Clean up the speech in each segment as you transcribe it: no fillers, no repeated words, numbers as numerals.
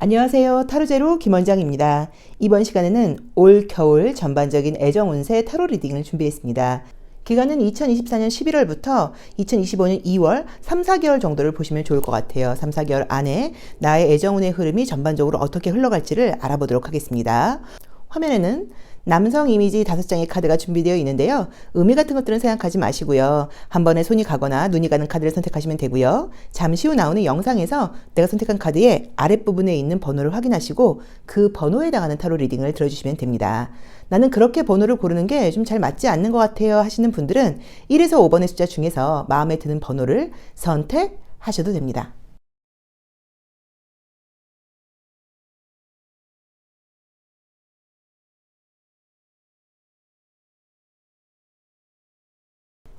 안녕하세요. 타로제로 김원장입니다. 이번 시간에는 올 겨울 전반적인 애정 운세 타로 리딩을 준비했습니다. 기간은 2024년 11월부터 2025년 2월 3, 4개월 정도를 보시면 좋을 것 같아요. 3, 4개월 안에 나의 애정 운의 흐름이 전반적으로 어떻게 흘러갈지를 알아보도록 하겠습니다. 화면에는 남성 이미지 5장의 카드가 준비되어 있는데요. 의미 같은 것들은 생각하지 마시고요. 한 번에 손이 가거나 눈이 가는 카드를 선택하시면 되고요. 잠시 후 나오는 영상에서 내가 선택한 카드의 아랫부분에 있는 번호를 확인하시고 그 번호에 해당하는 타로 리딩을 들어주시면 됩니다. 나는 그렇게 번호를 고르는 게 좀 잘 맞지 않는 것 같아요 하시는 분들은 1에서 5번의 숫자 중에서 마음에 드는 번호를 선택하셔도 됩니다.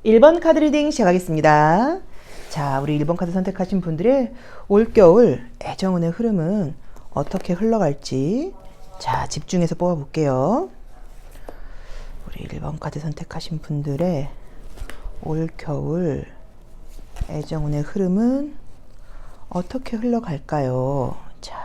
1번 카드 리딩 시작하겠습니다. 자, 우리 1번 카드 선택하신 분들의 올겨울 애정운의 흐름은 어떻게 흘러갈지 자, 집중해서 뽑아볼게요. 우리 1번 카드 선택하신 분들의 올겨울 애정운의 흐름은 어떻게 흘러갈까요? 자,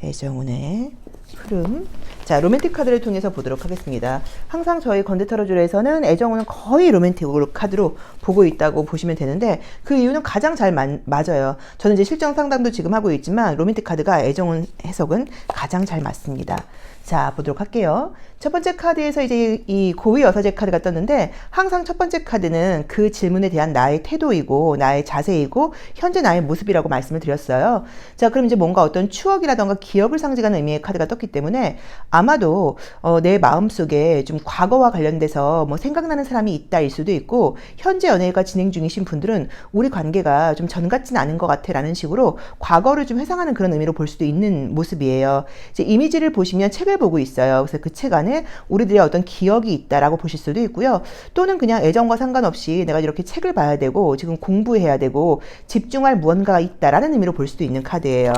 애정운의 흐름. 자, 로맨틱 카드를 통해서 보도록 하겠습니다. 항상 저희 건대타로줄에서는 애정운은 거의 로맨틱 카드로 보고 있다고 보시면 되는데 그 이유는 가장 잘 맞아요. 저는 이제 실정 상담도 지금 하고 있지만 로맨틱 카드가 애정운 해석은 가장 잘 맞습니다. 자, 보도록 할게요. 첫 번째 카드에서 이제 이 고위 여사제 카드가 떴는데 항상 첫 번째 카드는 그 질문에 대한 나의 태도이고 나의 자세이고 현재 나의 모습이라고 말씀을 드렸어요. 자, 그럼 이제 뭔가 어떤 추억이라던가 기억을 상징하는 의미의 카드가 떴기 때문에 아마도 내 마음속에 좀 과거와 관련돼서 뭐 생각나는 사람이 있다일 수도 있고 현재 연애가 진행 중이신 분들은 우리 관계가 좀 전 같진 않은 것 같아 라는 식으로 과거를 좀 회상하는 그런 의미로 볼 수도 있는 모습이에요. 이제 이미지를 보시면 책을 보고 있어요. 그래서 그 책 안에 우리들의 어떤 기억이 있다라고 보실 수도 있고요. 또는 그냥 애정과 상관없이 내가 이렇게 책을 봐야 되고 지금 공부해야 되고 집중할 무언가가 있다라는 의미로 볼 수도 있는 카드예요.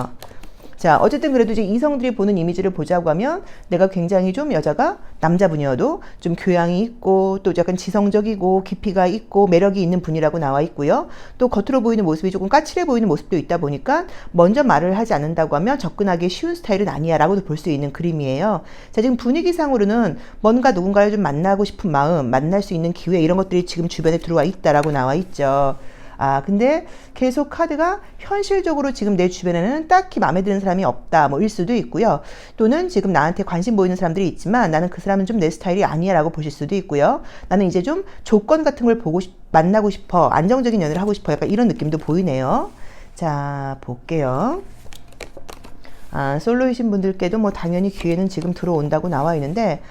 자, 어쨌든 그래도 이제 이성들이 보는 이미지를 보자고 하면 내가 굉장히 좀 여자가 남자분이어도 좀 교양이 있고 또 약간 지성적이고 깊이가 있고 매력이 있는 분이라고 나와 있고요. 또 겉으로 보이는 모습이 조금 까칠해 보이는 모습도 있다 보니까 먼저 말을 하지 않는다고 하면 접근하기 쉬운 스타일은 아니야 라고도 볼 수 있는 그림이에요. 자, 지금 분위기상으로는 뭔가 누군가를 좀 만나고 싶은 마음, 만날 수 있는 기회 이런 것들이 지금 주변에 들어와 있다라고 나와 있죠. 아, 근데 계속 카드가 현실적으로 지금 내 주변에는 딱히 마음에 드는 사람이 없다 뭐 일 수도 있고요. 또는 지금 나한테 관심 보이는 사람들이 있지만 나는 그 사람은 좀 내 스타일이 아니야 라고 보실 수도 있고요. 나는 이제 좀 조건 같은 걸 만나고 싶어, 안정적인 연애를 하고 싶어, 약간 이런 느낌도 보이네요. 자, 볼게요. 아, 솔로이신 분들께도 뭐 당연히 기회는 지금 들어온다고 나와 있는데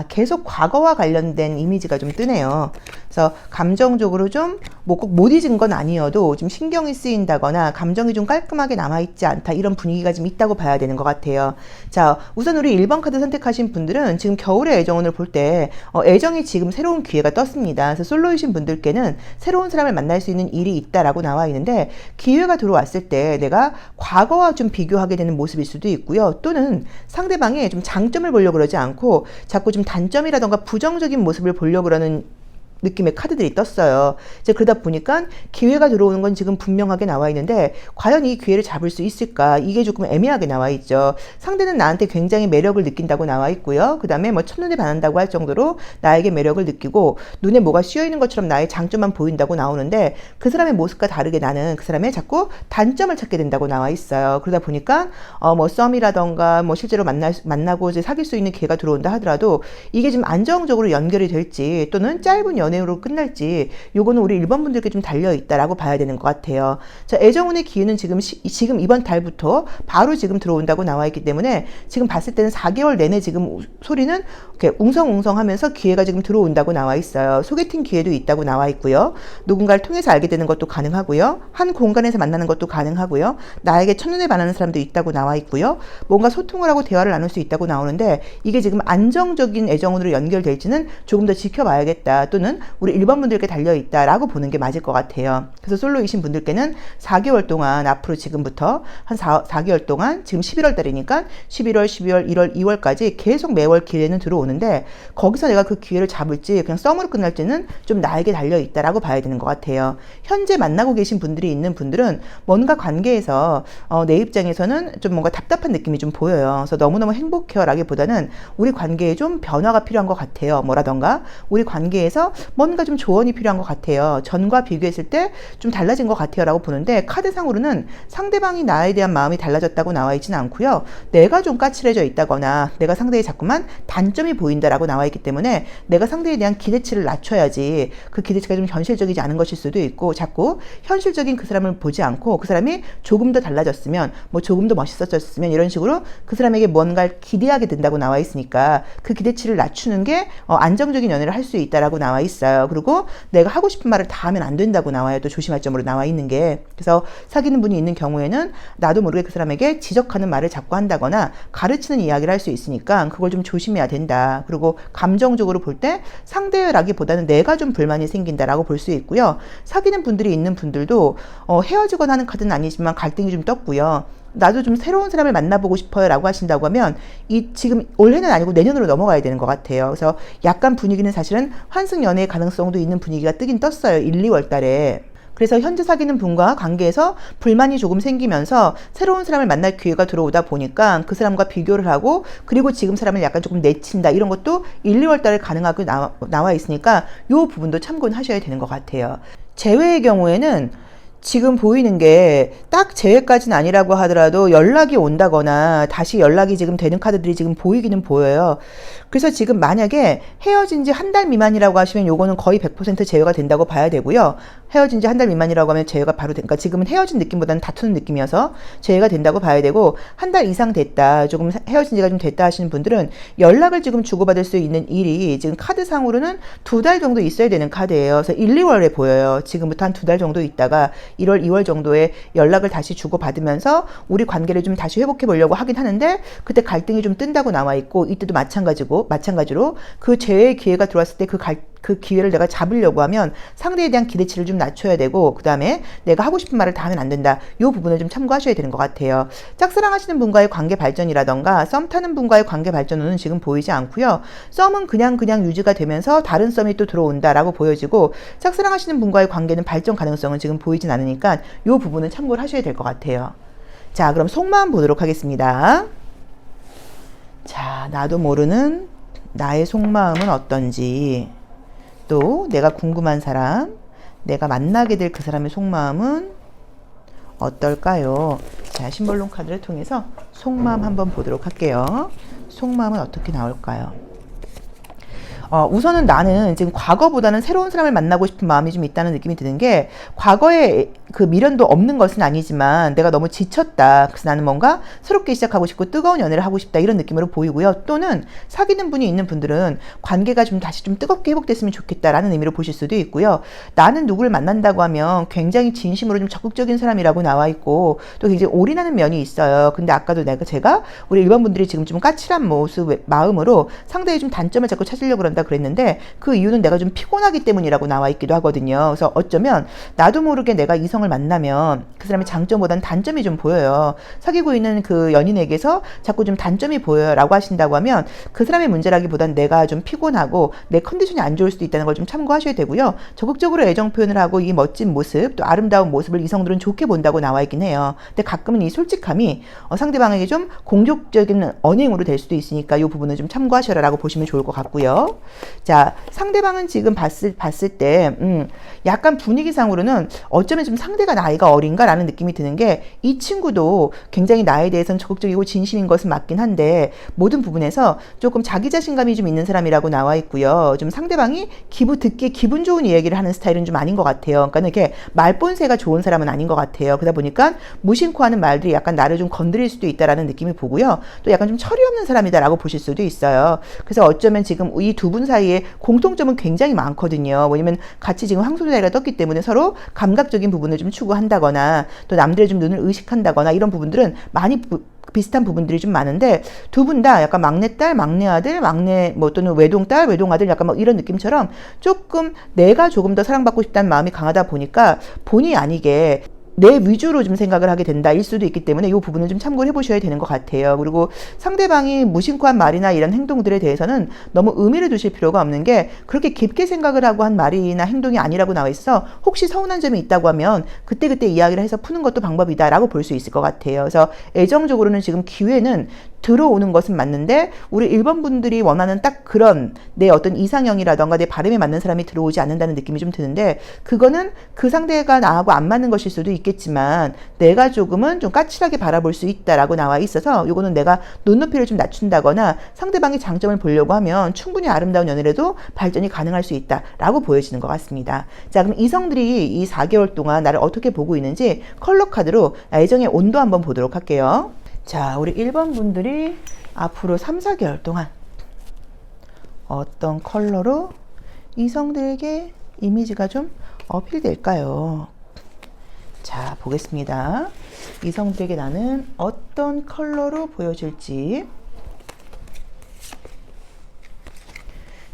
계속 과거와 관련된 이미지가 좀 뜨네요. 그래서 감정적으로 좀 뭐 꼭 못 잊은 건 아니어도 좀 신경이 쓰인다거나 감정이 좀 깔끔하게 남아있지 않다 이런 분위기가 좀 있다고 봐야 되는 것 같아요. 자, 우선 우리 1번 카드 선택하신 분들은 지금 겨울의 애정운을 볼 때 애정이 지금 새로운 기회가 떴습니다. 그래서 솔로이신 분들께는 새로운 사람을 만날 수 있는 일이 있다라고 나와 있는데 기회가 들어왔을 때 내가 과거와 좀 비교하게 되는 모습일 수도 있고요. 또는 상대방의 좀 장점을 보려고 그러지 않고 자꾸 좀 단점이라던가 부정적인 모습을 보려고 그러는 느낌의 카드들이 떴어요. 이제 그러다 보니까 기회가 들어오는 건 지금 분명하게 나와 있는데 과연 이 기회를 잡을 수 있을까? 이게 조금 애매하게 나와 있죠. 상대는 나한테 굉장히 매력을 느낀다고 나와 있고요. 그 다음에 뭐 첫눈에 반한다고 할 정도로 나에게 매력을 느끼고 눈에 뭐가 씌여 있는 것처럼 나의 장점만 보인다고 나오는데 그 사람의 모습과 다르게 나는 그 사람의 자꾸 단점을 찾게 된다고 나와 있어요. 그러다 보니까 뭐 썸이라던가 뭐 실제로 만나고 이제 사귈 수 있는 기회가 들어온다 하더라도 이게 좀 안정적으로 연결이 될지 또는 짧은 연애로 끝날지 요거는 우리 1번 분들께 좀 달려있다라고 봐야 되는 것 같아요. 자, 애정운의 기회는 지금 이번 달부터 바로 지금 들어온다고 나와 있기 때문에 지금 봤을 때는 4개월 내내 지금 소리는 이렇게 웅성웅성 하면서 기회가 지금 들어온다고 나와 있어요. 소개팅 기회도 있다고 나와 있고요. 누군가를 통해서 알게 되는 것도 가능하고요. 한 공간에서 만나는 것도 가능하고요. 나에게 첫눈에 반하는 사람도 있다고 나와 있고요. 뭔가 소통을 하고 대화를 나눌 수 있다고 나오는데 이게 지금 안정적인 애정운으로 연결될지는 조금 더 지켜봐야겠다. 또는 우리 1번 분들께 달려있다라고 보는 게 맞을 것 같아요. 그래서 솔로이신 분들께는 4개월 동안 앞으로 지금부터 한 4개월 동안 지금 11월 달이니까 11월, 12월, 1월, 2월까지 계속 매월 기회는 들어오는데 거기서 내가 그 기회를 잡을지 그냥 썸으로 끝날지는 좀 나에게 달려있다라고 봐야 되는 것 같아요. 현재 만나고 계신 분들이 있는 분들은 뭔가 관계에서 내 입장에서는 좀 뭔가 답답한 느낌이 좀 보여요. 그래서 너무너무 행복해요 라기보다는 우리 관계에 좀 변화가 필요한 것 같아요. 뭐라던가 우리 관계에서 뭔가 좀 조언이 필요한 것 같아요. 전과 비교했을 때 좀 달라진 것 같아요 라고 보는데 카드상으로는 상대방이 나에 대한 마음이 달라졌다고 나와 있지는 않고요. 내가 좀 까칠해져 있다거나 내가 상대에 자꾸만 단점이 보인다라고 나와 있기 때문에 내가 상대에 대한 기대치를 낮춰야지 그 기대치가 좀 현실적이지 않은 것일 수도 있고 자꾸 현실적인 그 사람을 보지 않고 그 사람이 조금 더 달라졌으면 뭐 조금 더 멋있어졌으면 이런 식으로 그 사람에게 뭔가를 기대하게 된다고 나와 있으니까 그 기대치를 낮추는 게 안정적인 연애를 할 수 있다라고 나와 있어요. 그리고 내가 하고 싶은 말을 다 하면 안 된다고 나와요. 또 조심할 점으로 나와 있는 게. 그래서 사귀는 분이 있는 경우에는 나도 모르게 그 사람에게 지적하는 말을 자꾸 한다거나 가르치는 이야기를 할 수 있으니까 그걸 좀 조심해야 된다. 그리고 감정적으로 볼 때 상대라기보다는 내가 좀 불만이 생긴다라고 볼 수 있고요. 사귀는 분들이 있는 분들도 헤어지거나 하는 카드는 아니지만 갈등이 좀 떴고요. 나도 좀 새로운 사람을 만나보고 싶어요 라고 하신다고 하면 지금 올해는 아니고 내년으로 넘어가야 되는 것 같아요. 그래서 약간 분위기는 사실은 환승연애의 가능성도 있는 분위기가 뜨긴 떴어요. 1, 2월 달에. 그래서 현재 사귀는 분과 관계에서 불만이 조금 생기면서 새로운 사람을 만날 기회가 들어오다 보니까 그 사람과 비교를 하고 그리고 지금 사람을 약간 조금 내친다 이런 것도 1, 2월 달에 가능하게 나와 있으니까 이 부분도 참고는 하셔야 되는 것 같아요. 재회의 경우에는 지금 보이는 게 딱 재회까지는 아니라고 하더라도 연락이 온다거나 다시 연락이 지금 되는 카드들이 지금 보이기는 보여요. 그래서 지금 만약에 헤어진 지 한 달 미만이라고 하시면 요거는 거의 100% 재회가 된다고 봐야 되고요. 헤어진 지 한 달 미만이라고 하면 재회가 바로 되니까 지금은 헤어진 느낌보다는 다투는 느낌이어서 재회가 된다고 봐야 되고 한 달 이상 됐다 조금 헤어진 지가 좀 됐다 하시는 분들은 연락을 지금 주고받을 수 있는 일이 지금 카드상으로는 2달 정도 있어야 되는 카드예요. 그래서 1, 2월에 보여요. 지금부터 한 2달 정도 있다가 1월, 2월 정도에 연락을 다시 주고받으면서 우리 관계를 좀 다시 회복해 보려고 하긴 하는데 그때 갈등이 좀 뜬다고 나와 있고 이때도 마찬가지로 그 재회의 기회가 들어왔을 때 그 기회를 내가 잡으려고 하면 상대에 대한 기대치를 좀 낮춰야 되고 그 다음에 내가 하고 싶은 말을 다 하면 안 된다. 이 부분을 좀 참고하셔야 되는 것 같아요. 짝사랑하시는 분과의 관계 발전이라던가 썸 타는 분과의 관계 발전은 지금 보이지 않고요. 썸은 그냥 유지가 되면서 다른 썸이 또 들어온다라고 보여지고 짝사랑하시는 분과의 관계는 발전 가능성은 지금 보이진 않으니까 이 부분은 참고를 하셔야 될 것 같아요. 자, 그럼 속마음 보도록 하겠습니다. 자, 나도 모르는 나의 속마음은 어떤지 또 내가 궁금한 사람, 내가 만나게 될 그 사람의 속마음은 어떨까요? 자, 심볼론 카드를 통해서 속마음 한번 보도록 할게요. 속마음은 어떻게 나올까요? 우선은 나는 지금 과거보다는 새로운 사람을 만나고 싶은 마음이 좀 있다는 느낌이 드는 게 과거에 그 미련도 없는 것은 아니지만 내가 너무 지쳤다. 그래서 나는 뭔가 새롭게 시작하고 싶고 뜨거운 연애를 하고 싶다. 이런 느낌으로 보이고요. 또는 사귀는 분이 있는 분들은 관계가 좀 다시 좀 뜨겁게 회복됐으면 좋겠다라는 의미로 보실 수도 있고요. 나는 누구를 만난다고 하면 굉장히 진심으로 좀 적극적인 사람이라고 나와 있고 또 굉장히 올인하는 면이 있어요. 근데 아까도 제가 우리 일반 분들이 지금 좀 까칠한 마음으로 상대의 좀 단점을 자꾸 찾으려고 그런다 그랬는데 그 이유는 내가 좀 피곤하기 때문이라고 나와 있기도 하거든요. 그래서 어쩌면 나도 모르게 내가 이성을 만나면 그 사람의 장점보다는 단점이 좀 보여요. 사귀고 있는 그 연인에게서 자꾸 좀 단점이 보여요 라고 하신다고 하면 그 사람의 문제라기보단 내가 좀 피곤하고 내 컨디션이 안 좋을 수도 있다는 걸 좀 참고하셔야 되고요. 적극적으로 애정 표현을 하고 이 멋진 모습 또 아름다운 모습을 이성들은 좋게 본다고 나와 있긴 해요. 근데 가끔은 이 솔직함이 상대방에게 좀 공격적인 언행으로 될 수도 있으니까 이 부분은 좀 참고하셔라 라고 보시면 좋을 것 같고요. 자, 상대방은 지금 봤을 때 약간 분위기상으로는 어쩌면 좀 상대가 나이가 어린가 라는 느낌이 드는 게 이 친구도 굉장히 나에 대해서는 적극적이고 진심인 것은 맞긴 한데 모든 부분에서 조금 자기 자신감이 좀 있는 사람이라고 나와 있고요. 좀 상대방이 듣기에 기분 좋은 이야기를 하는 스타일은 좀 아닌 것 같아요. 그러니까 이렇게 말본새가 좋은 사람은 아닌 것 같아요. 그러다 보니까 무심코 하는 말들이 약간 나를 좀 건드릴 수도 있다라는 느낌이 보고요. 또 약간 좀 철이 없는 사람이다라고 보실 수도 있어요. 그래서 어쩌면 지금 이 두 분 사이에 공통점은 굉장히 많거든요. 왜냐면 같이 지금 황소자리가 떴기 때문에 서로 감각적인 부분을 좀 추구한다거나 또 남들의 좀 눈을 의식한다거나 이런 부분들은 많이 비슷한 부분들이 좀 많은데 두 분 다 약간 막내딸, 막내아들, 막내 뭐 또는 외동딸, 외동아들 약간 뭐 이런 느낌처럼 조금 내가 조금 더 사랑받고 싶다는 마음이 강하다 보니까 본의 아니게 내 위주로 좀 생각을 하게 된다일 수도 있기 때문에 이 부분을 좀 참고를 해보셔야 되는 것 같아요. 그리고 상대방이 무심코 한 말이나 이런 행동들에 대해서는 너무 의미를 두실 필요가 없는 게 그렇게 깊게 생각을 하고 한 말이나 행동이 아니라고 나와 있어서 혹시 서운한 점이 있다고 하면 그때그때 이야기를 해서 푸는 것도 방법이다라고 볼 수 있을 것 같아요. 그래서 애정적으로는 지금 기회는 들어오는 것은 맞는데 우리 1번 분들이 원하는 딱 그런 내 어떤 이상형이라던가 내 바람에 맞는 사람이 들어오지 않는다는 느낌이 좀 드는데 그거는 그 상대가 나하고 안 맞는 것일 수도 있겠지만 내가 조금은 좀 까칠하게 바라볼 수 있다라고 나와 있어서 이거는 내가 눈높이를 좀 낮춘다거나 상대방의 장점을 보려고 하면 충분히 아름다운 연애라도 발전이 가능할 수 있다라고 보여지는 것 같습니다. 자, 그럼 이성들이 이 4개월 동안 나를 어떻게 보고 있는지 컬러 카드로 애정의 온도 한번 보도록 할게요. 자, 우리 1번 분들이 앞으로 3, 4개월 동안 어떤 컬러로 이성들에게 이미지가 좀 어필될까요? 자, 보겠습니다. 이성들에게 나는 어떤 컬러로 보여질지.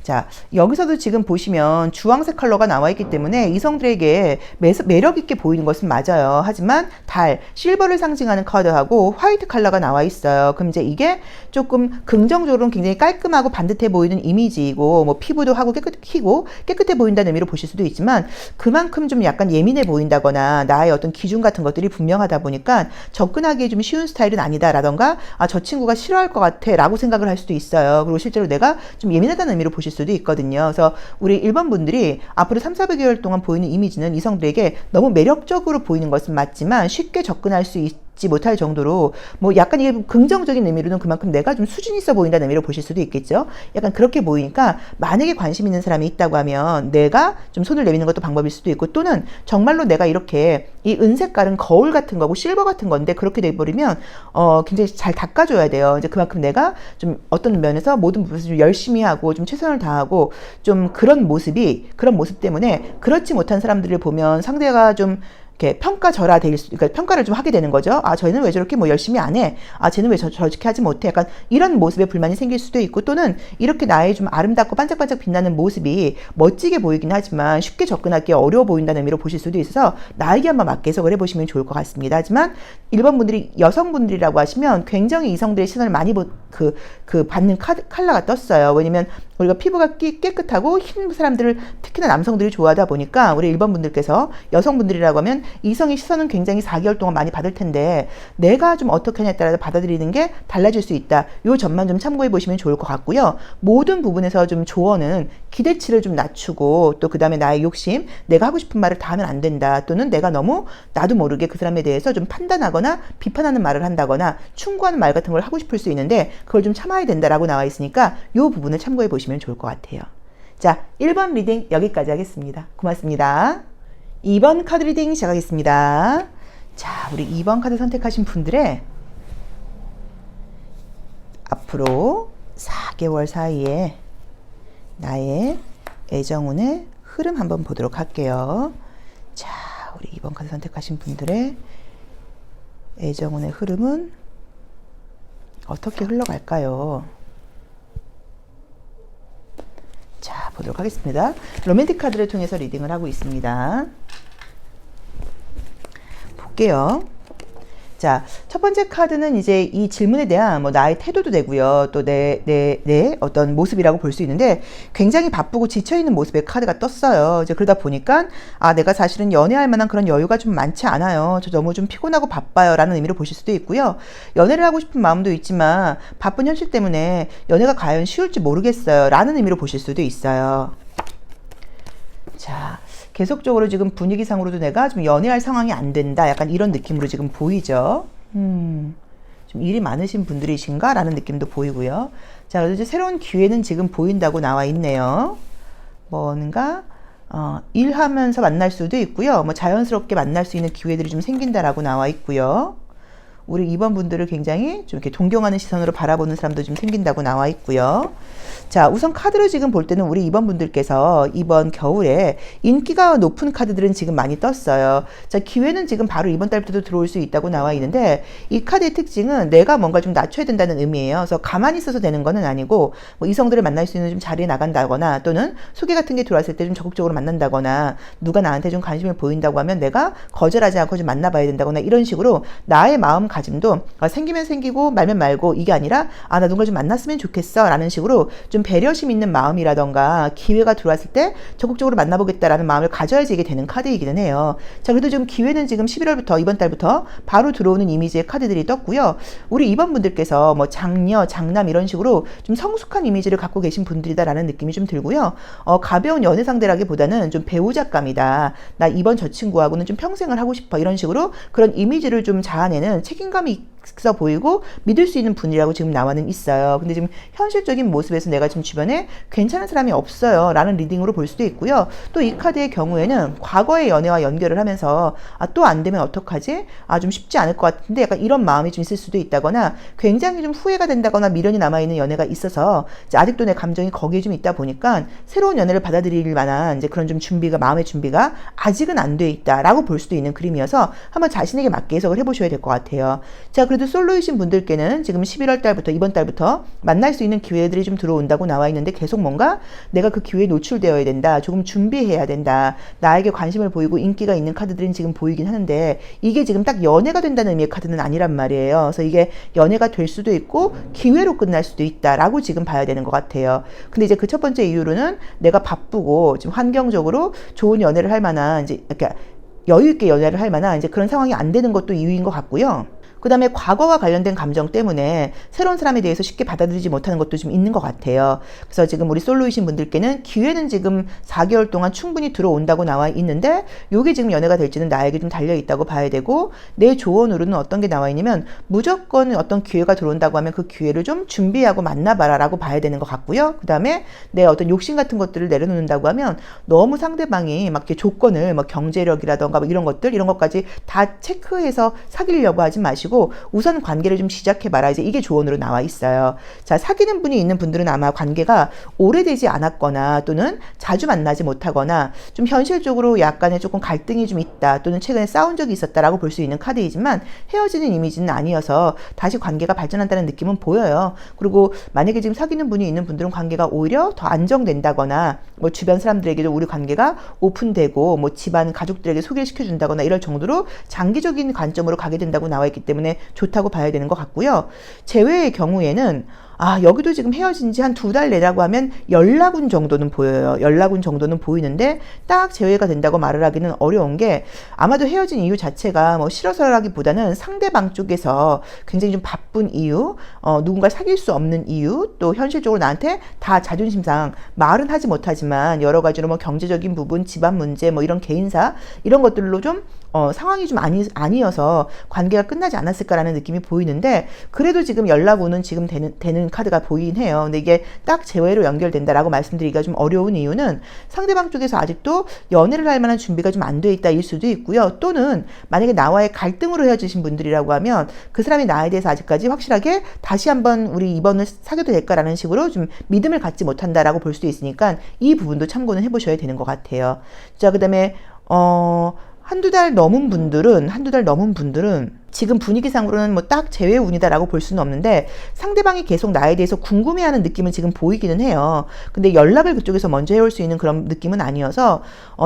자, 여기서도 지금 보시면 주황색 컬러가 나와 있기 때문에 이성들에게 매력 있게 보이는 것은 맞아요. 하지만 달, 실버를 상징하는 카드하고 화이트 컬러가 나와 있어요. 그럼 이제 이게 조금 긍정적으로는 굉장히 깔끔하고 반듯해 보이는 이미지이고 뭐 피부도 하고 깨끗해 보인다는 의미로 보실 수도 있지만 그만큼 좀 약간 예민해 보인다거나 나의 어떤 기준 같은 것들이 분명하다 보니까 접근하기에 좀 쉬운 스타일은 아니다라던가 아, 저 친구가 싫어할 것 같아 라고 생각을 할 수도 있어요. 그리고 실제로 내가 좀 예민하다는 의미로 보실 수도 있거든요. 그래서 우리 1번 분들이 앞으로 3, 400개월 동안 보이는 이미지는 이성들에게 너무 매력적으로 보이는 것은 맞지만 쉽게 접근할 수 있지 못할 정도로 뭐 약간 이게 긍정적인 의미로는 그만큼 내가 좀 수준 있어 보인다는 의미로 보실 수도 있겠죠. 약간 그렇게 보이니까 만약에 관심 있는 사람이 있다고 하면 내가 좀 손을 내미는 것도 방법일 수도 있고 또는 정말로 내가 이렇게 이 은색깔은 거울 같은 거고 실버 같은 건데 그렇게 돼버리면 굉장히 잘 닦아줘야 돼요. 이제 그만큼 내가 좀 어떤 면에서 모든 부분에서 좀 열심히 하고 좀 최선을 다하고 좀 그런 모습 때문에 그렇지 못한 사람들을 보면 상대가 좀 이렇게 평가절하될 수, 그러니까 평가를 좀 하게 되는 거죠. 아, 쟤는 왜 저렇게 뭐 열심히 안 해? 아, 쟤는 왜 저렇게 하지 못해? 약간 이런 모습에 불만이 생길 수도 있고 또는 이렇게 나의 좀 아름답고 반짝반짝 빛나는 모습이 멋지게 보이긴 하지만 쉽게 접근하기 어려워 보인다는 의미로 보실 수도 있어서 나에게 한번 맞게 해석을 해보시면 좋을 것 같습니다. 하지만 1번 분들이 여성분들이라고 하시면 굉장히 이성들의 시선을 많이 받는 컬러가 떴어요. 왜냐면 우리가 피부가 깨끗하고 흰 사람들을 특히나 남성들이 좋아하다 보니까 우리 1번 분들께서 여성분들이라고 하면 이성의 시선은 굉장히 4개월 동안 많이 받을 텐데 내가 좀 어떻게 하냐에 따라 받아들이는 게 달라질 수 있다. 요 점만 좀 참고해 보시면 좋을 것 같고요. 모든 부분에서 좀 조언은 기대치를 좀 낮추고 또 그 다음에 나의 욕심, 내가 하고 싶은 말을 다 하면 안 된다. 또는 내가 너무 나도 모르게 그 사람에 대해서 좀 판단하거나 비판하는 말을 한다거나 충고하는 말 같은 걸 하고 싶을 수 있는데 그걸 좀 참아야 된다라고 나와 있으니까 요 부분을 참고해 보시면 좋을 것 같아요. 자, 1번 리딩 여기까지 하겠습니다. 고맙습니다. 2번 카드 리딩 시작하겠습니다. 자, 우리 2번 카드 선택하신 분들의 앞으로 4개월 사이에 나의 애정운의 흐름 한번 보도록 할게요. 자, 우리 2번 카드 선택하신 분들의 애정운의 흐름은 어떻게 흘러갈까요? 자, 보도록 하겠습니다. 로맨틱 카드를 통해서 리딩을 하고 있습니다. 볼게요. 자, 첫 번째 카드는 이제 이 질문에 대한 뭐 나의 태도도 되고요. 또 내 어떤 모습이라고 볼 수 있는데 굉장히 바쁘고 지쳐있는 모습의 카드가 떴어요. 이제 그러다 보니까 아, 내가 사실은 연애할 만한 그런 여유가 좀 많지 않아요. 저 너무 좀 피곤하고 바빠요. 라는 의미로 보실 수도 있고요. 연애를 하고 싶은 마음도 있지만 바쁜 현실 때문에 연애가 과연 쉬울지 모르겠어요. 라는 의미로 보실 수도 있어요. 자, 계속적으로 지금 분위기상으로도 내가 좀 연애할 상황이 안 된다. 약간 이런 느낌으로 지금 보이죠. 좀 일이 많으신 분들이신가? 라는 느낌도 보이고요. 자, 그래서 이제 새로운 기회는 지금 보인다고 나와 있네요. 뭔가, 일하면서 만날 수도 있고요. 뭐 자연스럽게 만날 수 있는 기회들이 좀 생긴다라고 나와 있고요. 우리 2번 분들을 굉장히 좀 이렇게 존경하는 시선으로 바라보는 사람도 좀 생긴다고 나와 있고요. 자, 우선 카드로 지금 볼 때는 우리 2번 분들께서 이번 겨울에 인기가 높은 카드들은 지금 많이 떴어요. 자, 기회는 지금 바로 이번 달부터도 들어올 수 있다고 나와 있는데, 이 카드의 특징은 내가 뭔가 좀 낮춰야 된다는 의미예요. 그래서 가만히 있어서 되는 거는 아니고, 뭐 이성들을 만날 수 있는 좀 자리에 나간다거나, 또는 소개 같은 게 들어왔을 때 좀 적극적으로 만난다거나, 누가 나한테 좀 관심을 보인다고 하면 내가 거절하지 않고 좀 만나봐야 된다거나, 이런 식으로 나의 마음가짐도 생기면 생기고 말면 말고, 이게 아니라 나 누군가 좀 만났으면 좋겠어 라는 식으로 좀 배려심 있는 마음이라던가, 기회가 들어왔을 때 적극적으로 만나보겠다라는 마음을 가져야지 이게 되는 카드이기는 해요. 자, 그래도 지금 기회는 지금 11월부터, 이번 달부터 바로 들어오는 이미지의 카드들이 떴고요. 우리 2번 분들께서 뭐 장녀, 장남 이런 식으로 좀 성숙한 이미지를 갖고 계신 분들이다라는 느낌이 좀 들고요. 가벼운 연애 상대라기보다는 좀 배우자감이다. 나 이번 저 친구하고는 좀 평생을 하고 싶어. 이런 식으로 그런 이미지를 좀 자아내는 책임감이 있어 보이고 믿을 수 있는 분이라고 지금 나와는 있어요. 근데 지금 현실적인 모습에서 내가 지금 주변에 괜찮은 사람이 없어요 라는 리딩으로 볼 수도 있고요. 또 이 카드의 경우에는 과거의 연애와 연결을 하면서 또 안 되면 어떡하지? 좀 쉽지 않을 것 같은데, 약간 이런 마음이 좀 있을 수도 있다거나, 굉장히 좀 후회가 된다거나 미련이 남아있는 연애가 있어서 이제 아직도 내 감정이 거기에 좀 있다 보니까 새로운 연애를 받아들일 만한 이제 그런 좀 준비가, 마음의 준비가 아직은 안 돼 있다라고 볼 수도 있는 그림이어서 한번 자신에게 맞게 해석을 해보셔야 될 것 같아요. 자, 그래도 솔로이신 분들께는 지금 11월 달부터, 이번 달부터 만날 수 있는 기회들이 좀 들어온다고 나와 있는데, 계속 뭔가 내가 그 기회에 노출되어야 된다, 조금 준비해야 된다, 나에게 관심을 보이고 인기가 있는 카드들은 지금 보이긴 하는데, 이게 지금 딱 연애가 된다는 의미의 카드는 아니란 말이에요. 그래서 이게 연애가 될 수도 있고 기회로 끝날 수도 있다라고 지금 봐야 되는 것 같아요. 근데 이제 그 첫 번째 이유로는 내가 바쁘고 지금 환경적으로 좋은 연애를 할 만한, 이제 이렇게 여유 있게 연애를 할 만한 이제 그런 상황이 안 되는 것도 이유인 것 같고요. 그 다음에 과거와 관련된 감정 때문에 새로운 사람에 대해서 쉽게 받아들이지 못하는 것도 좀 있는 것 같아요. 그래서 지금 우리 솔로이신 분들께는 기회는 지금 4개월 동안 충분히 들어온다고 나와 있는데, 요게 지금 연애가 될지는 나에게 좀 달려있다고 봐야 되고, 내 조언으로는 어떤 게 나와 있냐면, 무조건 어떤 기회가 들어온다고 하면 그 기회를 좀 준비하고 만나봐라 라고 봐야 되는 것 같고요. 그 다음에 내 어떤 욕심 같은 것들을 내려놓는다고 하면, 너무 상대방이 막 이렇게 조건을 뭐 경제력이라던가 뭐 이런 것까지 다 체크해서 사귀려고 하지 마시고, 우선 관계를 좀 시작해봐라. 이제 이게 조언으로 나와 있어요. 자, 사귀는 분이 있는 분들은 아마 관계가 오래되지 않았거나, 또는 자주 만나지 못하거나, 좀 현실적으로 약간의 조금 갈등이 좀 있다, 또는 최근에 싸운 적이 있었다라고 볼 수 있는 카드이지만, 헤어지는 이미지는 아니어서 다시 관계가 발전한다는 느낌은 보여요. 그리고 만약에 지금 사귀는 분이 있는 분들은 관계가 오히려 더 안정된다거나, 뭐 주변 사람들에게도 우리 관계가 오픈되고, 뭐 집안 가족들에게 소개를 시켜준다거나 이럴 정도로 장기적인 관점으로 가게 된다고 나와 있기 때문에 좋다고 봐야 되는 것 같고요. 재회의 경우에는 여기도 지금 헤어진 지 한 2달 내라고 하면 연락운 정도는 보여요. 연락운 정도는 보이는데, 딱 재회가 된다고 말을 하기는 어려운 게, 아마도 헤어진 이유 자체가 뭐 싫어서라기보다는 상대방 쪽에서 굉장히 좀 바쁜 이유, 누군가 사귈 수 없는 이유, 또 현실적으로 나한테 다 자존심상 말은 하지 못하지만 여러 가지로 뭐 경제적인 부분, 집안 문제, 뭐 이런 개인사, 이런 것들로 좀 상황이 좀 아니어서 관계가 끝나지 않았을까라는 느낌이 보이는데, 그래도 지금 연락 오는 지금 되는 카드가 보이긴 해요. 근데 이게 딱 재회로 연결된다라고 말씀드리기가 좀 어려운 이유는, 상대방 쪽에서 아직도 연애를 할 만한 준비가 좀 안 돼 있다일 수도 있고요. 또는 만약에 나와의 갈등으로 헤어지신 분들이라고 하면, 그 사람이 나에 대해서 아직까지 확실하게 다시 한번 우리 이번을 사귀어도 될까라는 식으로 좀 믿음을 갖지 못한다라고 볼 수도 있으니까, 이 부분도 참고는 해보셔야 되는 것 같아요. 자, 그 다음에 한두 달 넘은 분들은 지금 분위기상으로는 뭐 딱 재회 운이다라고 볼 수는 없는데, 상대방이 계속 나에 대해서 궁금해하는 느낌은 지금 보이기는 해요. 근데 연락을 그쪽에서 먼저 해올 수 있는 그런 느낌은 아니어서,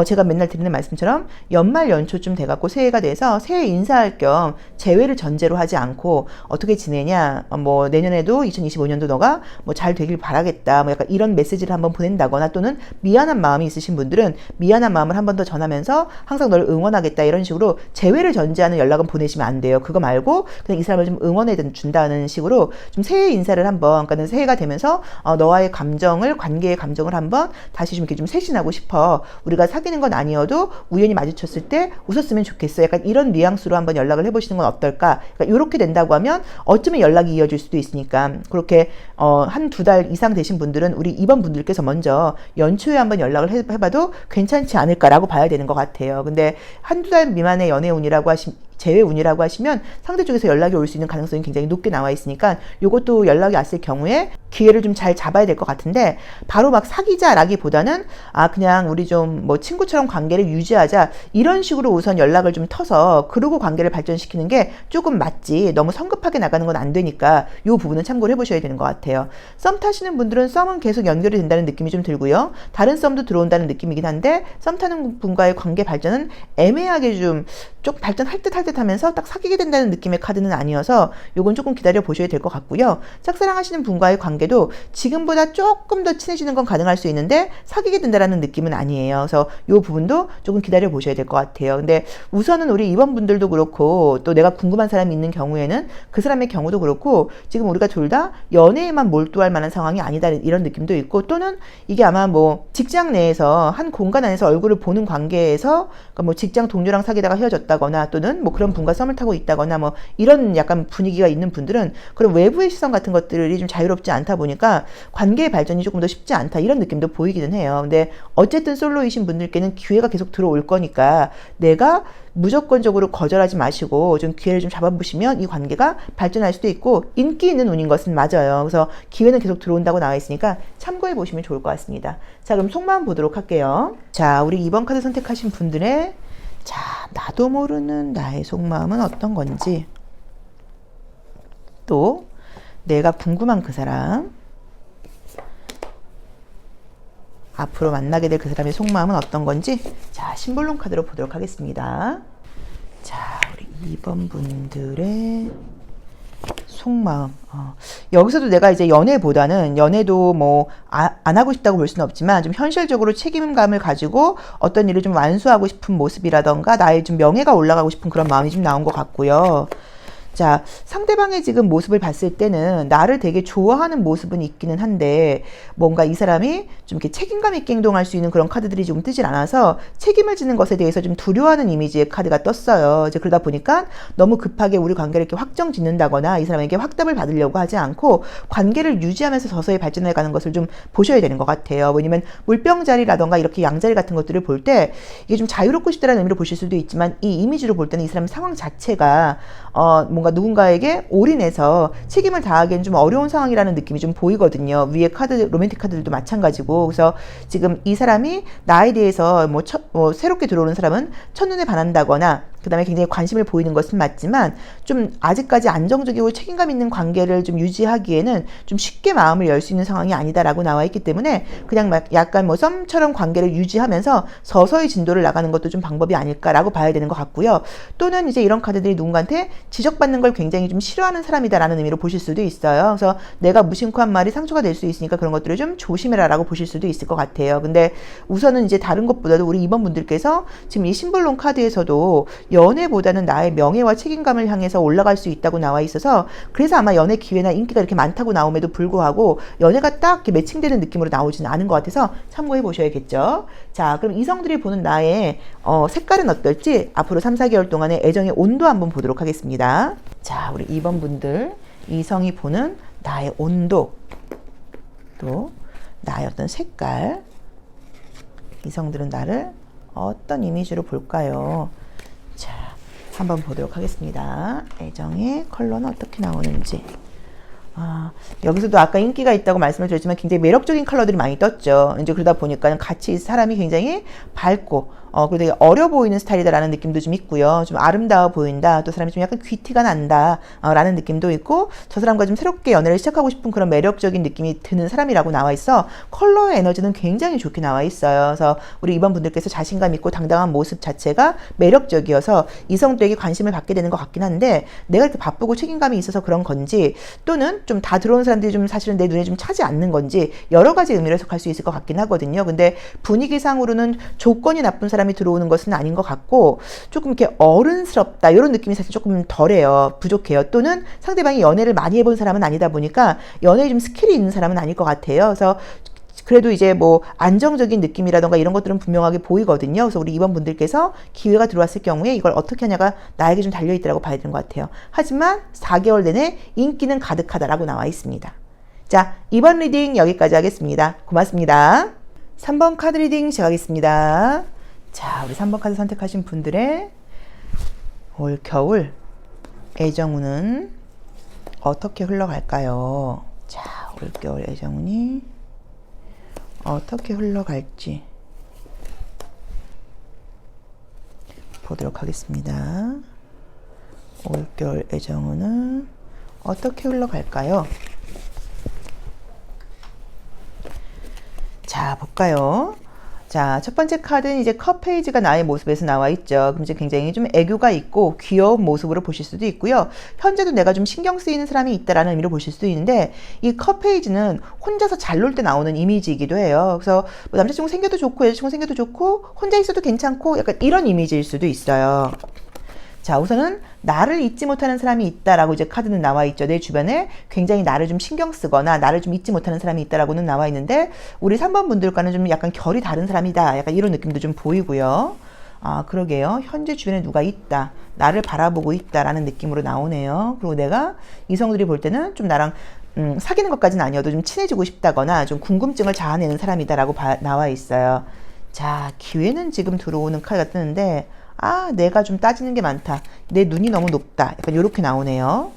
제가 맨날 드리는 말씀처럼 연말 연초쯤 돼갖고 새해가 돼서 새해 인사할 겸 재회를 전제로 하지 않고, 어떻게 지내냐, 뭐 내년에도 2025년도 너가 뭐 잘 되길 바라겠다, 뭐 약간 이런 메시지를 한번 보낸다거나, 또는 미안한 마음이 있으신 분들은 미안한 마음을 한 번 더 전하면서 항상 너를 응원하겠다, 이런 식으로 재회를 전제하는 연락은 보내시면 안 돼요. 그거 말고 그냥 이 사람을 좀 응원해 준다는 식으로 좀 새해 인사를 한번, 그러니까 새해가 되면서 너와의 감정을, 관계의 감정을 한번 다시 좀 이렇게 좀 쇄신하고 싶어. 우리가 사귀는 건 아니어도 우연히 마주쳤을 때 웃었으면 좋겠어. 약간 이런 뉘앙스로 한번 연락을 해보시는 건 어떨까? 그러니까 이렇게 된다고 하면 어쩌면 연락이 이어질 수도 있으니까, 그렇게 한 2달 이상 되신 분들은 우리 2번 분들께서 먼저 연초에 한번 연락을 해봐도 괜찮지 않을까라고 봐야 되는 것 같아요. 근데 한두 달 미만의 연애 운이라고 제외 운이라고 하시면 상대 쪽에서 연락이 올 수 있는 가능성이 굉장히 높게 나와 있으니까 요것도 연락이 왔을 경우에 기회를 좀 잘 잡아야 될 것 같은데, 바로 막 사귀자라기보다는 그냥 우리 좀 뭐 친구처럼 관계를 유지하자 이런 식으로 우선 연락을 좀 터서 그러고 관계를 발전시키는 게 조금 맞지, 너무 성급하게 나가는 건 안 되니까 요 부분은 참고를 해보셔야 되는 것 같아요. 썸 타시는 분들은 썸은 계속 연결이 된다는 느낌이 좀 들고요, 다른 썸도 들어온다는 느낌이긴 한데 썸 타는 분과의 관계 발전은 애매하게 좀 발전할 듯 할 듯 하면서 딱 사귀게 된다는 느낌의 카드는 아니어서 요건 조금 기다려 보셔야 될 것 같고요. 짝사랑하시는 분과의 관계도 지금보다 조금 더 친해지는 건 가능할 수 있는데 사귀게 된다는 느낌은 아니에요. 그래서 요 부분도 조금 기다려 보셔야 될 것 같아요. 근데 우선은 우리 2번 분들도 그렇고 또 내가 궁금한 사람이 있는 경우에는 그 사람의 경우도 그렇고 지금 우리가 둘 다 연애에만 몰두할 만한 상황이 아니다 이런 느낌도 있고, 또는 이게 아마 뭐 직장 내에서 한 공간 안에서 얼굴을 보는 관계에서 그러니까 뭐 직장 동료랑 사귀다가 헤어졌다거나 또는 뭐 그런 분과 썸을 타고 있다거나 뭐 이런 약간 분위기가 있는 분들은 그런 외부의 시선 같은 것들이 좀 자유롭지 않다 보니까 관계의 발전이 조금 더 쉽지 않다 이런 느낌도 보이기는 해요. 근데 어쨌든 솔로이신 분들께는 기회가 계속 들어올 거니까 내가 무조건적으로 거절하지 마시고 좀 기회를 좀 잡아보시면 이 관계가 발전할 수도 있고, 인기 있는 운인 것은 맞아요. 그래서 기회는 계속 들어온다고 나와 있으니까 참고해 보시면 좋을 것 같습니다. 자, 그럼 속마음 보도록 할게요. 자, 우리 2번 카드 선택하신 분들의 나도 모르는 나의 속마음은 어떤 건지, 또 내가 궁금한 그 사람, 앞으로 만나게 될 그 사람의 속마음은 어떤 건지, 자, 심볼론 카드로 보도록 하겠습니다. 자, 우리 2번 분들의 속마음. 여기서도 내가 이제 연애보다는, 연애도 뭐 안 하고 싶다고 볼 수는 없지만 좀 현실적으로 책임감을 가지고 어떤 일을 좀 완수하고 싶은 모습이라던가 나의 좀 명예가 올라가고 싶은 그런 마음이 좀 나온 것 같고요. 자, 상대방의 지금 모습을 봤을 때는 나를 되게 좋아하는 모습은 있기는 한데 뭔가 이 사람이 좀 이렇게 책임감 있게 행동할 수 있는 그런 카드들이 좀 뜨질 않아서 책임을 지는 것에 대해서 좀 두려워하는 이미지의 카드가 떴어요. 이제 그러다 보니까 너무 급하게 우리 관계를 이렇게 확정 짓는다거나 이 사람에게 확답을 받으려고 하지 않고 관계를 유지하면서 서서히 발전해 가는 것을 좀 보셔야 되는 것 같아요. 왜냐면 물병자리라던가 이렇게 양자리 같은 것들을 볼 때 이게 좀 자유롭고 싶다라는 의미로 보실 수도 있지만 이 이미지로 볼 때는 이 사람 상황 자체가 뭔가 누군가에게 올인해서 책임을 다하기엔 좀 어려운 상황이라는 느낌이 좀 보이거든요. 위에 카드, 로맨틱 카드들도 마찬가지고. 그래서 지금 이 사람이 나에 대해서 새롭게 들어오는 사람은 첫눈에 반한다거나 그 다음에 굉장히 관심을 보이는 것은 맞지만 좀 아직까지 안정적이고 책임감 있는 관계를 좀 유지하기에는 좀 쉽게 마음을 열 수 있는 상황이 아니다라고 나와 있기 때문에 그냥 약간 뭐 썸처럼 관계를 유지하면서 서서히 진도를 나가는 것도 좀 방법이 아닐까라고 봐야 되는 것 같고요. 또는 이제 이런 카드들이 누군가한테 지적받는 걸 굉장히 좀 싫어하는 사람이다라는 의미로 보실 수도 있어요. 그래서 내가 무심코 한 말이 상처가 될 수 있으니까 그런 것들을 좀 조심해라라고 보실 수도 있을 것 같아요. 근데 우선은 이제 다른 것보다도 우리 2번 분들께서 지금 이 심볼론 카드에서도 연애보다는 나의 명예와 책임감을 향해서 올라갈 수 있다고 나와 있어서 그래서 아마 연애 기회나 인기가 이렇게 많다고 나옴에도 불구하고 연애가 딱 이렇게 매칭되는 느낌으로 나오지는 않은 것 같아서 참고해 보셔야겠죠. 자, 그럼 이성들이 보는 나의 색깔은 어떨지 앞으로 3, 4개월 동안의 애정의 온도 한번 보도록 하겠습니다. 자, 우리 2번 분들 이성이 보는 나의 온도, 또 나의 어떤 색깔, 이성들은 나를 어떤 이미지로 볼까요? 자, 한번 보도록 하겠습니다. 애정의 컬러는 어떻게 나오는지. 여기서도 아까 인기가 있다고 말씀을 드렸지만 굉장히 매력적인 컬러들이 많이 떴죠. 이제 그러다 보니까 같이 사람이 굉장히 밝고 그리고 되게 어려 보이는 스타일이다라는 느낌도 좀 있고요. 좀 아름다워 보인다. 또 사람이 좀 약간 귀티가 난다. 라는 느낌도 있고 저 사람과 좀 새롭게 연애를 시작하고 싶은 그런 매력적인 느낌이 드는 사람이라고 나와 있어 컬러의 에너지는 굉장히 좋게 나와 있어요. 그래서 우리 2번 분들께서 자신감 있고 당당한 모습 자체가 매력적이어서 이성들에게 관심을 받게 되는 것 같긴 한데 내가 이렇게 바쁘고 책임감이 있어서 그런 건지 또는 좀 다 들어온 사람들이 좀 사실은 내 눈에 좀 차지 않는 건지 여러 가지 의미로 해석할 수 있을 것 같긴 하거든요. 근데 분위기상으로는 조건이 나쁜 사람이 들어오는 것은 아닌 것 같고 조금 이렇게 어른스럽다 이런 느낌이 사실 조금 덜해요. 부족해요. 또는 상대방이 연애를 많이 해본 사람은 아니다 보니까 연애에 좀 스킬이 있는 사람은 아닐 것 같아요. 그래서 그래도 이제 뭐 안정적인 느낌이라던가 이런 것들은 분명하게 보이거든요. 그래서 우리 2번 분들께서 기회가 들어왔을 경우에 이걸 어떻게 하냐가 나에게 좀 달려있다라고 봐야 되는 것 같아요. 하지만 4개월 내내 인기는 가득하다라고 나와 있습니다. 자, 2번 리딩 여기까지 하겠습니다. 고맙습니다. 3번 카드 리딩 시작하겠습니다. 자, 우리 3번 카드 선택하신 분들의 올 겨울 애정운은 어떻게 흘러갈까요? 자, 올 겨울 애정운이 어떻게 흘러갈지 보도록 하겠습니다. 올 겨울 애정운은 어떻게 흘러갈까요? 자, 볼까요? 자, 첫 번째 카드는 이제 컵 페이지가 나의 모습에서 나와 있죠. 그럼 이제 굉장히 좀 애교가 있고 귀여운 모습으로 보실 수도 있고요. 현재도 내가 좀 신경 쓰이는 사람이 있다라는 의미로 보실 수도 있는데, 이 컵 페이지는 혼자서 잘 놀 때 나오는 이미지이기도 해요. 그래서 뭐 남자친구 생겨도 좋고 여자친구 생겨도 좋고 혼자 있어도 괜찮고 약간 이런 이미지일 수도 있어요. 자, 우선은 나를 잊지 못하는 사람이 있다라고 이제 카드는 나와 있죠. 내 주변에 굉장히 나를 좀 신경 쓰거나 나를 좀 잊지 못하는 사람이 있다라고는 나와 있는데, 우리 3번 분들과는 좀 약간 결이 다른 사람이다. 약간 이런 느낌도 좀 보이고요. 아, 그러게요. 현재 주변에 누가 있다. 나를 바라보고 있다라는 느낌으로 나오네요. 그리고 내가 이성들이 볼 때는 좀 나랑 사귀는 것까지는 아니어도 좀 친해지고 싶다거나 좀 궁금증을 자아내는 사람이다라고 나와 있어요. 자, 기회는 지금 들어오는 카드가 뜨는데, 아, 내가 좀 따지는 게 많다. 내 눈이 너무 높다. 약간 이렇게 나오네요.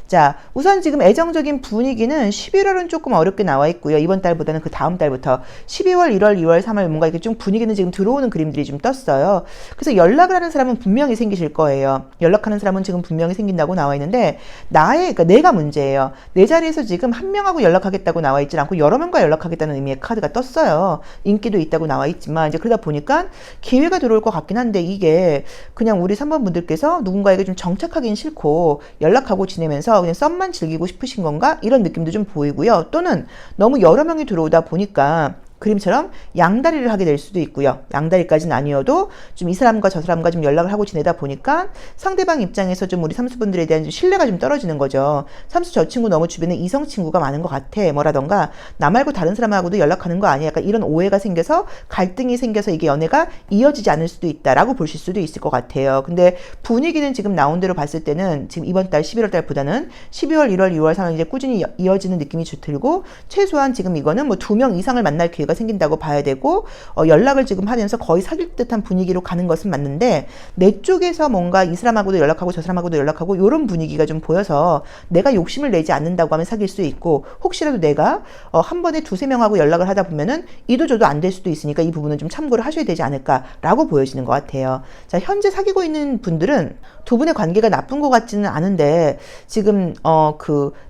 자, 우선 지금 애정적인 분위기는 11월은 조금 어렵게 나와 있고요. 이번 달보다는 그 다음 달부터 12월, 1월, 2월, 3월 뭔가 이렇게 좀 분위기는 지금 들어오는 그림들이 좀 떴어요. 그래서 연락을 하는 사람은 분명히 생기실 거예요. 연락하는 사람은 지금 분명히 생긴다고 나와 있는데, 그러니까 내가 문제예요. 내 자리에서 지금 한 명하고 연락하겠다고 나와 있지 않고 여러 명과 연락하겠다는 의미의 카드가 떴어요. 인기도 있다고 나와 있지만 이제 그러다 보니까 기회가 들어올 것 같긴 한데, 이게 그냥 우리 3번 분들께서 누군가에게 좀 정착하기는 싫고 연락하고 지내면서 그냥 썸만 즐기고 싶으신 건가? 이런 느낌도 좀 보이고요. 또는 너무 여러 명이 들어오다 보니까 그림처럼 양다리를 하게 될 수도 있고요. 양다리까지는 아니어도 좀 이 사람과 저 사람과 좀 연락을 하고 지내다 보니까 상대방 입장에서 좀 우리 삼수분들에 대한 좀 신뢰가 좀 떨어지는 거죠. 삼수 저 친구 너무 주변에 이성 친구가 많은 것 같아. 뭐라던가 나 말고 다른 사람하고도 연락하는 거 아니야. 약간 이런 오해가 생겨서 갈등이 생겨서 이게 연애가 이어지지 않을 수도 있다라고 보실 수도 있을 것 같아요. 근데 분위기는 지금 나온 대로 봤을 때는 지금 이번 달 11월 달보다는 12월, 1월, 2월, 3월 이제 꾸준히 이어지는 느낌이 들고, 최소한 지금 이거는 뭐 2명 이상을 만날 기회가 생긴다고 봐야 되고, 연락을 지금 하면서 거의 사귈 듯한 분위기로 가는 것은 맞는데, 내 쪽에서 뭔가 이 사람하고도 연락하고 저 사람하고도 연락하고 이런 분위기가 좀 보여서 내가 욕심을 내지 않는다고 하면 사귈 수 있고, 혹시라도 내가 한 번에 2-3명하고 연락을 하다 보면은 이도저도 안 될 수도 있으니까 이 부분은 좀 참고를 하셔야 되지 않을까라고 보여지는 것 같아요. 자, 현재 사귀고 있는 분들은 두 분의 관계가 나쁜 것 같지는 않은데, 지금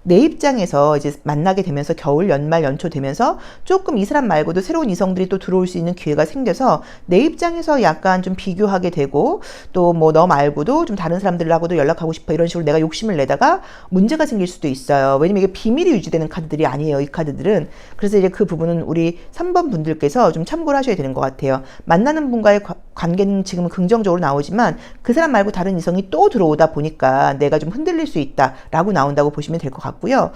내 입장에서 이제 만나게 되면서 겨울, 연말, 연초 되면서 조금 이 사람 말고도 새로운 이성들이 또 들어올 수 있는 기회가 생겨서 내 입장에서 약간 좀 비교하게 되고, 또 뭐 너 말고도 좀 다른 사람들하고도 연락하고 싶어 이런 식으로 내가 욕심을 내다가 문제가 생길 수도 있어요. 왜냐면 이게 비밀이 유지되는 카드들이 아니에요, 이 카드들은. 그래서 이제 그 부분은 우리 3번 분들께서 좀 참고를 하셔야 되는 것 같아요. 만나는 분과의 관계는 지금은 긍정적으로 나오지만 그 사람 말고 다른 이성이 또 들어오다 보니까 내가 좀 흔들릴 수 있다라고 나온다고 보시면 될 것 같고요.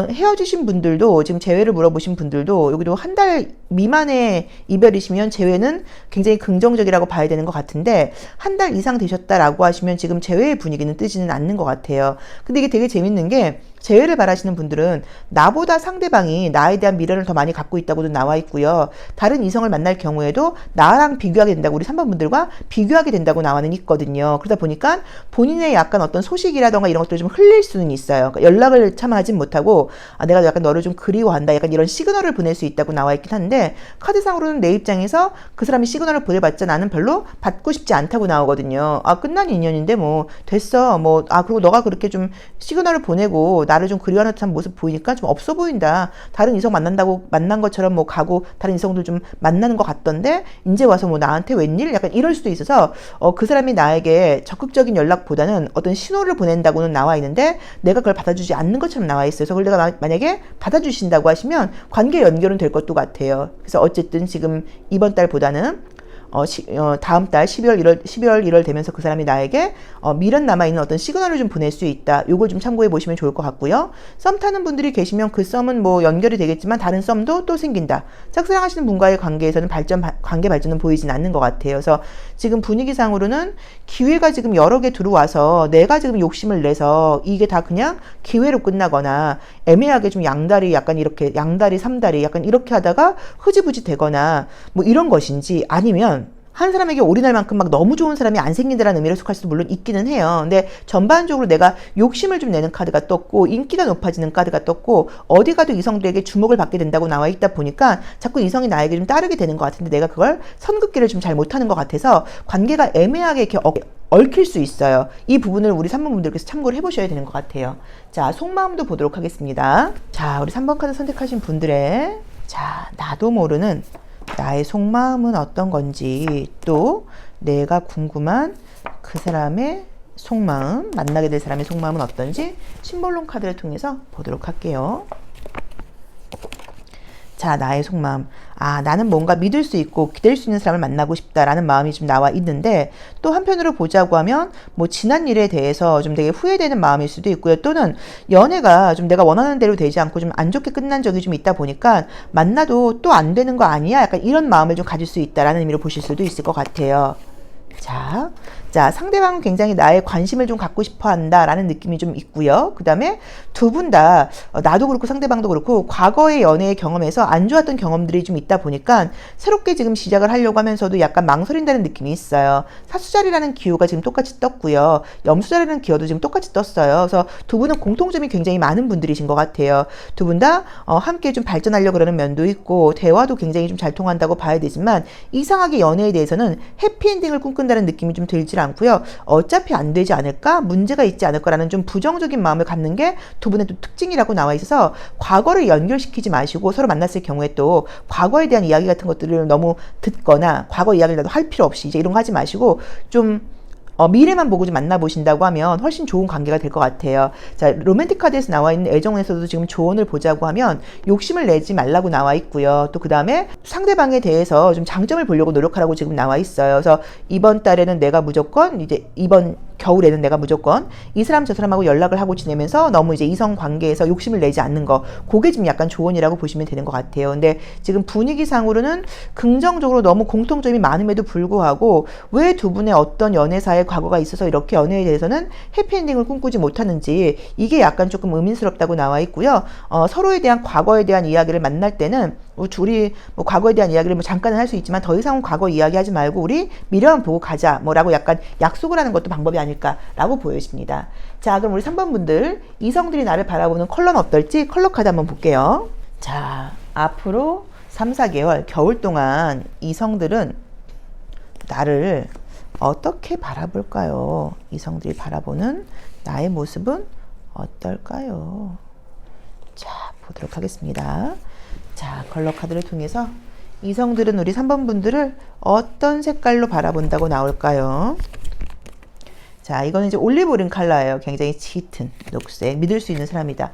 헤어지신 분들도, 지금 재회를 물어보신 분들도 여기도 한 달 미만의 이별이시면 재회는 굉장히 긍정적이라고 봐야 되는 것 같은데, 한 달 이상 되셨다라고 하시면 지금 재회의 분위기는 뜨지는 않는 것 같아요. 근데 이게 되게 재밌는 게, 재회를 바라시는 분들은 나보다 상대방이 나에 대한 미련을 더 많이 갖고 있다고도 나와 있고요. 다른 이성을 만날 경우에도 나랑 비교하게 된다고, 우리 3번 분들과 비교하게 된다고 나와는 있거든요. 그러다 보니까 본인의 약간 어떤 소식이라던가 이런 것들을 좀 흘릴 수는 있어요. 그러니까 연락을 참 하진 못하고, 내가 약간 너를 좀 그리워한다, 약간 이런 시그널을 보낼 수 있다고 나와 있긴 한데, 카드상으로는 내 입장에서 그 사람이 시그널을 보내봤자 나는 별로 받고 싶지 않다고 나오거든요. 끝난 인연인데 뭐 됐어, 뭐 그리고 너가 그렇게 좀 시그널을 보내고 나를 좀 그리워하는 듯한 모습 보이니까 좀 없어 보인다. 다른 이성 만난 것처럼 뭐 가고 다른 이성들 좀 만나는 것 같던데 이제 와서 뭐 나한테 웬일? 약간 이럴 수도 있어서 그 사람이 나에게 적극적인 연락보다는 어떤 신호를 보낸다고는 나와 있는데 내가 그걸 받아주지 않는 것처럼 나와 있어요. 그래서 내가 만약에 받아주신다고 하시면 관계 연결은 될 것도 같아요. 그래서 어쨌든 지금 이번 달보다는 다음 달 12월, 1월 되면서 그 사람이 나에게 미련 남아있는 어떤 시그널을 좀 보낼 수 있다. 요걸 좀 참고해 보시면 좋을 것 같고요. 썸 타는 분들이 계시면 그 썸은 뭐 연결이 되겠지만 다른 썸도 또 생긴다. 짝사랑하시는 분과의 관계에서는 관계 발전은 보이진 않는 것 같아요. 그래서 지금 분위기상으로는 기회가 지금 여러 개 들어와서 내가 지금 욕심을 내서 이게 다 그냥 기회로 끝나거나 애매하게 좀 양다리, 약간 이렇게 양다리, 삼다리 약간 이렇게 하다가 흐지부지 되거나 뭐 이런 것인지, 아니면 한 사람에게 올인할 만큼 막 너무 좋은 사람이 안 생긴다라는 의미로 속할 수도 물론 있기는 해요. 근데 전반적으로 내가 욕심을 좀 내는 카드가 떴고 인기가 높아지는 카드가 떴고 어디 가도 이성들에게 주목을 받게 된다고 나와 있다 보니까 자꾸 이성이 나에게 좀 따르게 되는 것 같은데 내가 그걸 선긋기를 좀 잘 못하는 것 같아서 관계가 애매하게 이렇게 얽힐 수 있어요. 이 부분을 우리 3번 분들께서 참고를 해보셔야 되는 것 같아요. 자, 속마음도 보도록 하겠습니다. 자, 우리 3번 카드 선택하신 분들의 자, 나도 모르는 나의 속마음은 어떤 건지 또 내가 궁금한 그 사람의 속마음, 만나게 될 사람의 속마음은 어떤지 심볼론 카드를 통해서 보도록 할게요. 자, 나의 속마음. 아, 나는 뭔가 믿을 수 있고 기댈 수 있는 사람을 만나고 싶다라는 마음이 좀 나와 있는데 또 한편으로 보자고 하면 뭐 지난 일에 대해서 좀 되게 후회되는 마음일 수도 있고요. 또는 연애가 좀 내가 원하는 대로 되지 않고 좀 안 좋게 끝난 적이 좀 있다 보니까 만나도 또 안 되는 거 아니야? 약간 이런 마음을 좀 가질 수 있다라는 의미로 보실 수도 있을 것 같아요. 자, 상대방은 굉장히 나의 관심을 좀 갖고 싶어 한다라는 느낌이 좀 있고요. 그 다음에 두 분 다 나도 그렇고 상대방도 그렇고 과거의 연애의 경험에서 안 좋았던 경험들이 좀 있다 보니까 새롭게 지금 시작을 하려고 하면서도 약간 망설인다는 느낌이 있어요. 사수자리라는 기호가 지금 똑같이 떴고요. 염수자리라는 기호도 지금 똑같이 떴어요. 그래서 두 분은 공통점이 굉장히 많은 분들이신 것 같아요. 두 분 다 함께 좀 발전하려고 그러는 면도 있고 대화도 굉장히 좀 잘 통한다고 봐야 되지만 이상하게 연애에 대해서는 해피엔딩을 꿈꾼다는 느낌이 좀 들질 않고요. 어차피 안 되지 않을까? 문제가 있지 않을까라는 좀 부정적인 마음을 갖는 게 두 분의 또 특징이라고 나와 있어서 과거를 연결시키지 마시고 서로 만났을 경우에 또 과거에 대한 이야기 같은 것들을 너무 듣거나 과거 이야기를 나도 할 필요 없이 이제 이런 거 하지 마시고 좀 미래만 보고 좀 만나보신다고 하면 훨씬 좋은 관계가 될 것 같아요. 자, 로맨틱 카드에서 나와 있는 애정운에서도 지금 조언을 보자고 하면 욕심을 내지 말라고 나와 있고요. 또 그 다음에 상대방에 대해서 좀 장점을 보려고 노력하라고 지금 나와 있어요. 그래서 이번 달에는 내가 무조건 이제 이번 겨울에는 내가 무조건 이 사람 저 사람하고 연락을 하고 지내면서 너무 이제 이성 관계에서 욕심을 내지 않는 거 그게 지금 약간 조언이라고 보시면 되는 것 같아요. 근데 지금 분위기상으로는 긍정적으로 너무 공통점이 많음에도 불구하고 왜 두 분의 어떤 연애사의 과거가 있어서 이렇게 연애에 대해서는 해피엔딩을 꿈꾸지 못하는지 이게 약간 조금 의문스럽다고 나와 있고요. 서로에 대한 과거에 대한 이야기를 만날 때는 둘이 뭐 과거에 대한 이야기를 뭐 잠깐은 할 수 있지만 더 이상은 과거 이야기하지 말고 우리 미래만 보고 가자 뭐라고 약간 약속을 하는 것도 방법이 아닐까라고 보여집니다. 자, 그럼 우리 3번 분들 이성들이 나를 바라보는 컬러는 어떨지 컬러 카드 한번 볼게요. 자, 앞으로 3, 4개월 겨울 동안 이성들은 나를 어떻게 바라볼까요? 이성들이 바라보는 나의 모습은 어떨까요? 자, 보도록 하겠습니다. 자, 컬러 카드를 통해서 이성들은 우리 3번 분들을 어떤 색깔로 바라본다고 나올까요? 자, 이거는 이제 올리브그린 컬러예요. 굉장히 짙은 녹색, 믿을 수 있는 사람이다.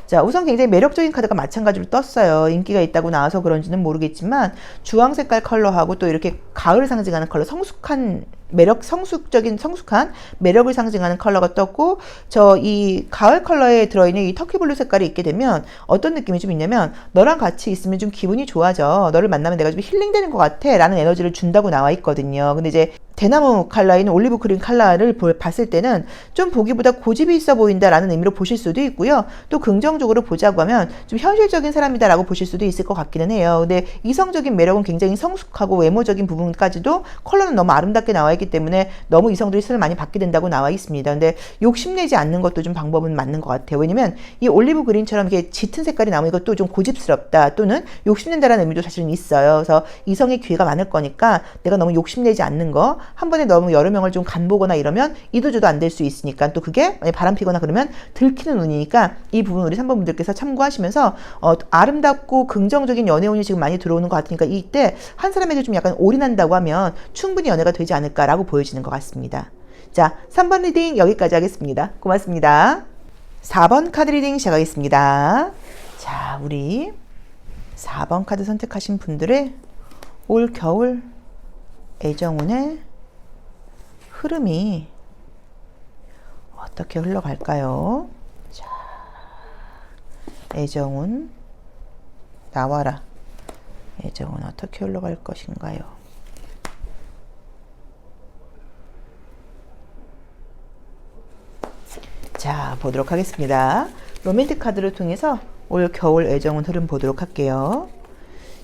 자, 우선 굉장히 매력적인 카드가 마찬가지로 떴어요. 인기가 있다고 나와서 그런지는 모르겠지만 주황 색깔 컬러하고 또 이렇게 가을을 상징하는 컬러, 성숙한 성숙한 매력을 상징하는 컬러가 떴고 저 이 가을 컬러에 들어있는 이 터키블루 색깔이 있게 되면 어떤 느낌이 좀 있냐면 너랑 같이 있으면 좀 기분이 좋아져. 너를 만나면 내가 좀 힐링되는 것 같아 라는 에너지를 준다고 나와 있거든요. 근데 이제 대나무 컬러인 올리브 그린 컬러를 봤을 때는 좀 보기보다 고집이 있어 보인다라는 의미로 보실 수도 있고요. 또 긍정적으로 보자고 하면 좀 현실적인 사람이다라고 보실 수도 있을 것 같기는 해요. 근데 이성적인 매력은 굉장히 성숙하고 외모적인 부분까지도 컬러는 너무 아름답게 나와 있기 때문에 너무 이성들이 스를 많이 받게 된다고 나와 있습니다. 근데 욕심내지 않는 것도 좀 방법은 맞는 것 같아요. 왜냐면 이 올리브 그린처럼 이렇게 짙은 색깔이 나오면 이것도 좀 고집스럽다 또는 욕심낸다라는 의미도 사실은 있어요. 그래서 이성의 기회가 많을 거니까 내가 너무 욕심내지 않는 거 한 번에 너무 여러 명을 좀 간보거나 이러면 이도저도 안 될 수 있으니까 또 그게 바람 피거나 그러면 들키는 운이니까 이 부분 우리 3번 분들께서 참고하시면서 아름답고 긍정적인 연애운이 지금 많이 들어오는 것 같으니까 이때 한 사람에게 좀 약간 올인한다고 하면 충분히 연애가 되지 않을까라고 보여지는 것 같습니다. 자, 3번 리딩 여기까지 하겠습니다. 고맙습니다. 4번 카드 리딩 시작하겠습니다. 자, 우리 4번 카드 선택하신 분들의 올 겨울 애정운의 흐름이 어떻게 흘러갈까요? 자, 애정운 나와라. 애정운 어떻게 흘러갈 것인가요? 자, 보도록 하겠습니다. 로맨틱 카드를 통해서 올 겨울 애정운 흐름 보도록 할게요.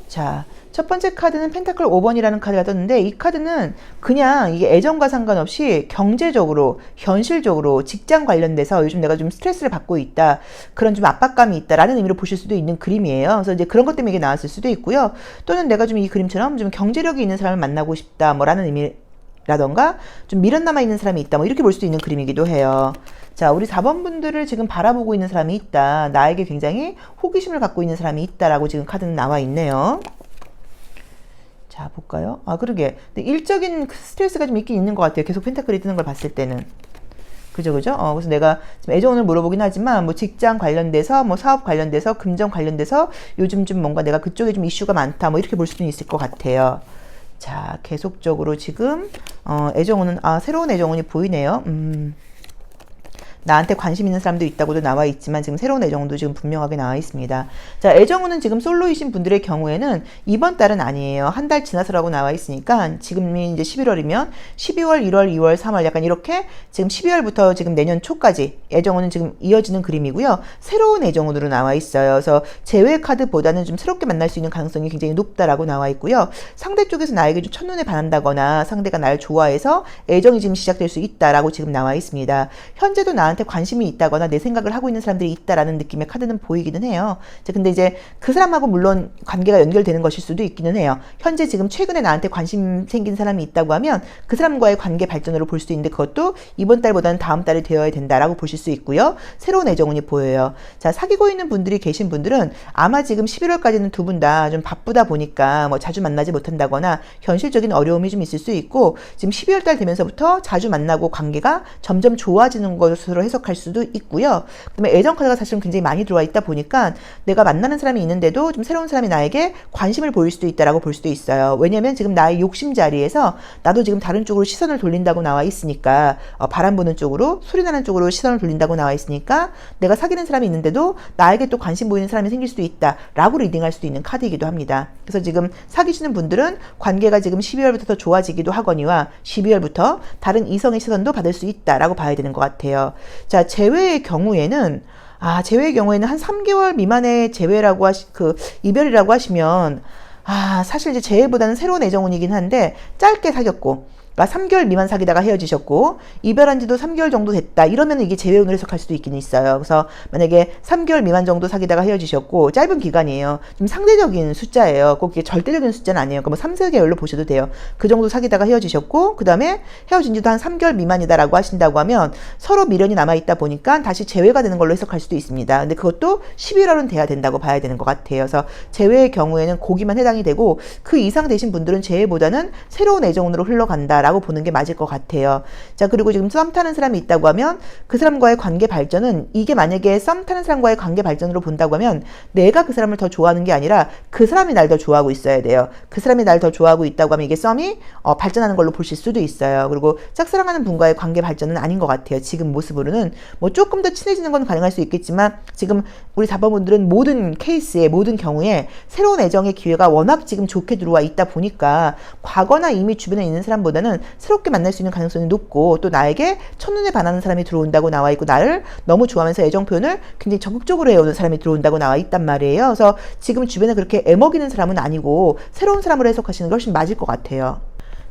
자, 첫 번째 카드는 펜타클 5번이라는 카드가 떴는데 이 카드는 그냥 이게 애정과 상관없이 경제적으로, 현실적으로 직장 관련돼서 요즘 내가 좀 스트레스를 받고 있다. 그런 좀 압박감이 있다라는 의미로 보실 수도 있는 그림이에요. 그래서 이제 그런 것 때문에 이게 나왔을 수도 있고요. 또는 내가 좀 이 그림처럼 좀 경제력이 있는 사람을 만나고 싶다. 뭐라는 의미라던가 좀 미련 남아있는 사람이 있다. 뭐 이렇게 볼 수도 있는 그림이기도 해요. 자, 우리 4번 분들을 지금 바라보고 있는 사람이 있다. 나에게 굉장히 호기심을 갖고 있는 사람이 있다라고 지금 카드는 나와 있네요. 자, 볼까요? 아, 그러게. 근데 일적인 스트레스가 좀 있긴 있는 것 같아요. 계속 펜타클이 뜨는 걸 봤을 때는. 그죠, 그죠? 그래서 내가 지금 애정운을 물어보긴 하지만, 뭐 직장 관련돼서, 뭐 사업 관련돼서, 금전 관련돼서, 요즘 좀 뭔가 내가 그쪽에 좀 이슈가 많다. 뭐 이렇게 볼 수는 있을 것 같아요. 자, 계속적으로 지금, 애정운은, 새로운 애정운이 보이네요. 나한테 관심 있는 사람도 있다고도 나와 있지만 지금 새로운 애정운도 지금 분명하게 나와 있습니다. 자, 애정운은 지금 솔로이신 분들의 경우에는 이번 달은 아니에요. 한 달 지나서라고 나와 있으니까 지금이 이제 11월이면 12월, 1월, 2월, 3월 약간 이렇게 지금 12월부터 지금 내년 초까지 애정운은 지금 이어지는 그림이고요. 새로운 애정운으로 나와 있어요. 그래서 제외 카드보다는 좀 새롭게 만날 수 있는 가능성이 굉장히 높다라고 나와 있고요. 상대 쪽에서 나에게 좀 첫눈에 반한다거나 상대가 날 좋아해서 애정이 지금 시작될 수 있다라고 지금 나와 있습니다. 현재도 나한테 관심이 있다거나 내 생각을 하고 있는 사람들이 있다라는 느낌의 카드는 보이기는 해요. 근데 이제 그 사람하고 물론 관계가 연결되는 것일 수도 있기는 해요. 현재 지금 최근에 나한테 관심 생긴 사람이 있다고 하면 그 사람과의 관계 발전으로 볼 수도 있는데 그것도 이번 달보다는 다음 달이 되어야 된다라고 보실 수 있고요. 새로운 애정운이 보여요. 자, 사귀고 있는 분들이 계신 분들은 아마 지금 11월까지는 두 분 다 좀 바쁘다 보니까 뭐 자주 만나지 못한다거나 현실적인 어려움이 좀 있을 수 있고 지금 12월 달 되면서부터 자주 만나고 관계가 점점 좋아지는 것으로 해석할 수도 있고요. 그다음에 애정 카드가 사실은 굉장히 많이 들어와 있다 보니까 내가 만나는 사람이 있는데도 좀 새로운 사람이 나에게 관심을 보일 수도 있다라고 볼 수도 있어요. 왜냐면 지금 나의 욕심 자리에서 나도 지금 다른 쪽으로 시선을 돌린다고 나와 있으니까 바람 부는 쪽으로 소리 나는 쪽으로 시선을 돌린다고 나와 있으니까 내가 사귀는 사람이 있는데도 나에게 또 관심 보이는 사람이 생길 수도 있다라고 리딩할 수도 있는 카드이기도 합니다. 그래서 지금 사귀시는 분들은 관계가 지금 12월부터 더 좋아지기도 하거니와 12월부터 다른 이성의 시선도 받을 수 있다라고 봐야 되는 것 같아요. 자, 제외의 경우에는 제외의 경우에는 한 3개월 미만의 제외라고 이별이라고 하시면 사실 이제 제외보다는 새로운 애정운이긴 한데 짧게 사귀었고 3개월 미만 사귀다가 헤어지셨고 이별한 지도 3개월 정도 됐다 이러면 이게 제외운으로 해석할 수도 있긴 있어요. 그래서 만약에 3개월 미만 정도 사귀다가 헤어지셨고 짧은 기간이에요. 좀 상대적인 숫자예요. 꼭 이게 절대적인 숫자는 아니에요. 그러니까 뭐 3, 4개월로 보셔도 돼요. 그 정도 사귀다가 헤어지셨고 그 다음에 헤어진 지도 한 3개월 미만이다라고 하신다고 하면 서로 미련이 남아있다 보니까 다시 제외가 되는 걸로 해석할 수도 있습니다. 근데 그것도 11월은 돼야 된다고 봐야 되는 것 같아요. 그래서 제외의 경우에는 고기만 해당이 되고 그 이상 되신 분들은 제외보다는 새로운 애정운으로 흘러간다 라고 보는 게 맞을 것 같아요. 자, 그리고 지금 썸 타는 사람이 있다고 하면 그 사람과의 관계 발전은 이게 만약에 썸 타는 사람과의 관계 발전으로 본다고 하면 내가 그 사람을 더 좋아하는 게 아니라 그 사람이 날 더 좋아하고 있어야 돼요. 그 사람이 날 더 좋아하고 있다고 하면 이게 썸이 발전하는 걸로 보실 수도 있어요. 그리고 짝사랑하는 분과의 관계 발전은 아닌 것 같아요. 지금 모습으로는 뭐 조금 더 친해지는 건 가능할 수 있겠지만 지금 우리 4번 분들은 모든 케이스에 모든 경우에 새로운 애정의 기회가 워낙 지금 좋게 들어와 있다 보니까 과거나 이미 주변에 있는 사람보다는 새롭게 만날 수 있는 가능성이 높고 또 나에게 첫눈에 반하는 사람이 들어온다고 나와 있고 나를 너무 좋아하면서 애정 표현을 굉장히 적극적으로 해오는 사람이 들어온다고 나와 있단 말이에요. 그래서 지금 주변에 그렇게 애먹이는 사람은 아니고 새로운 사람으로 해석하시는 게 훨씬 맞을 것 같아요.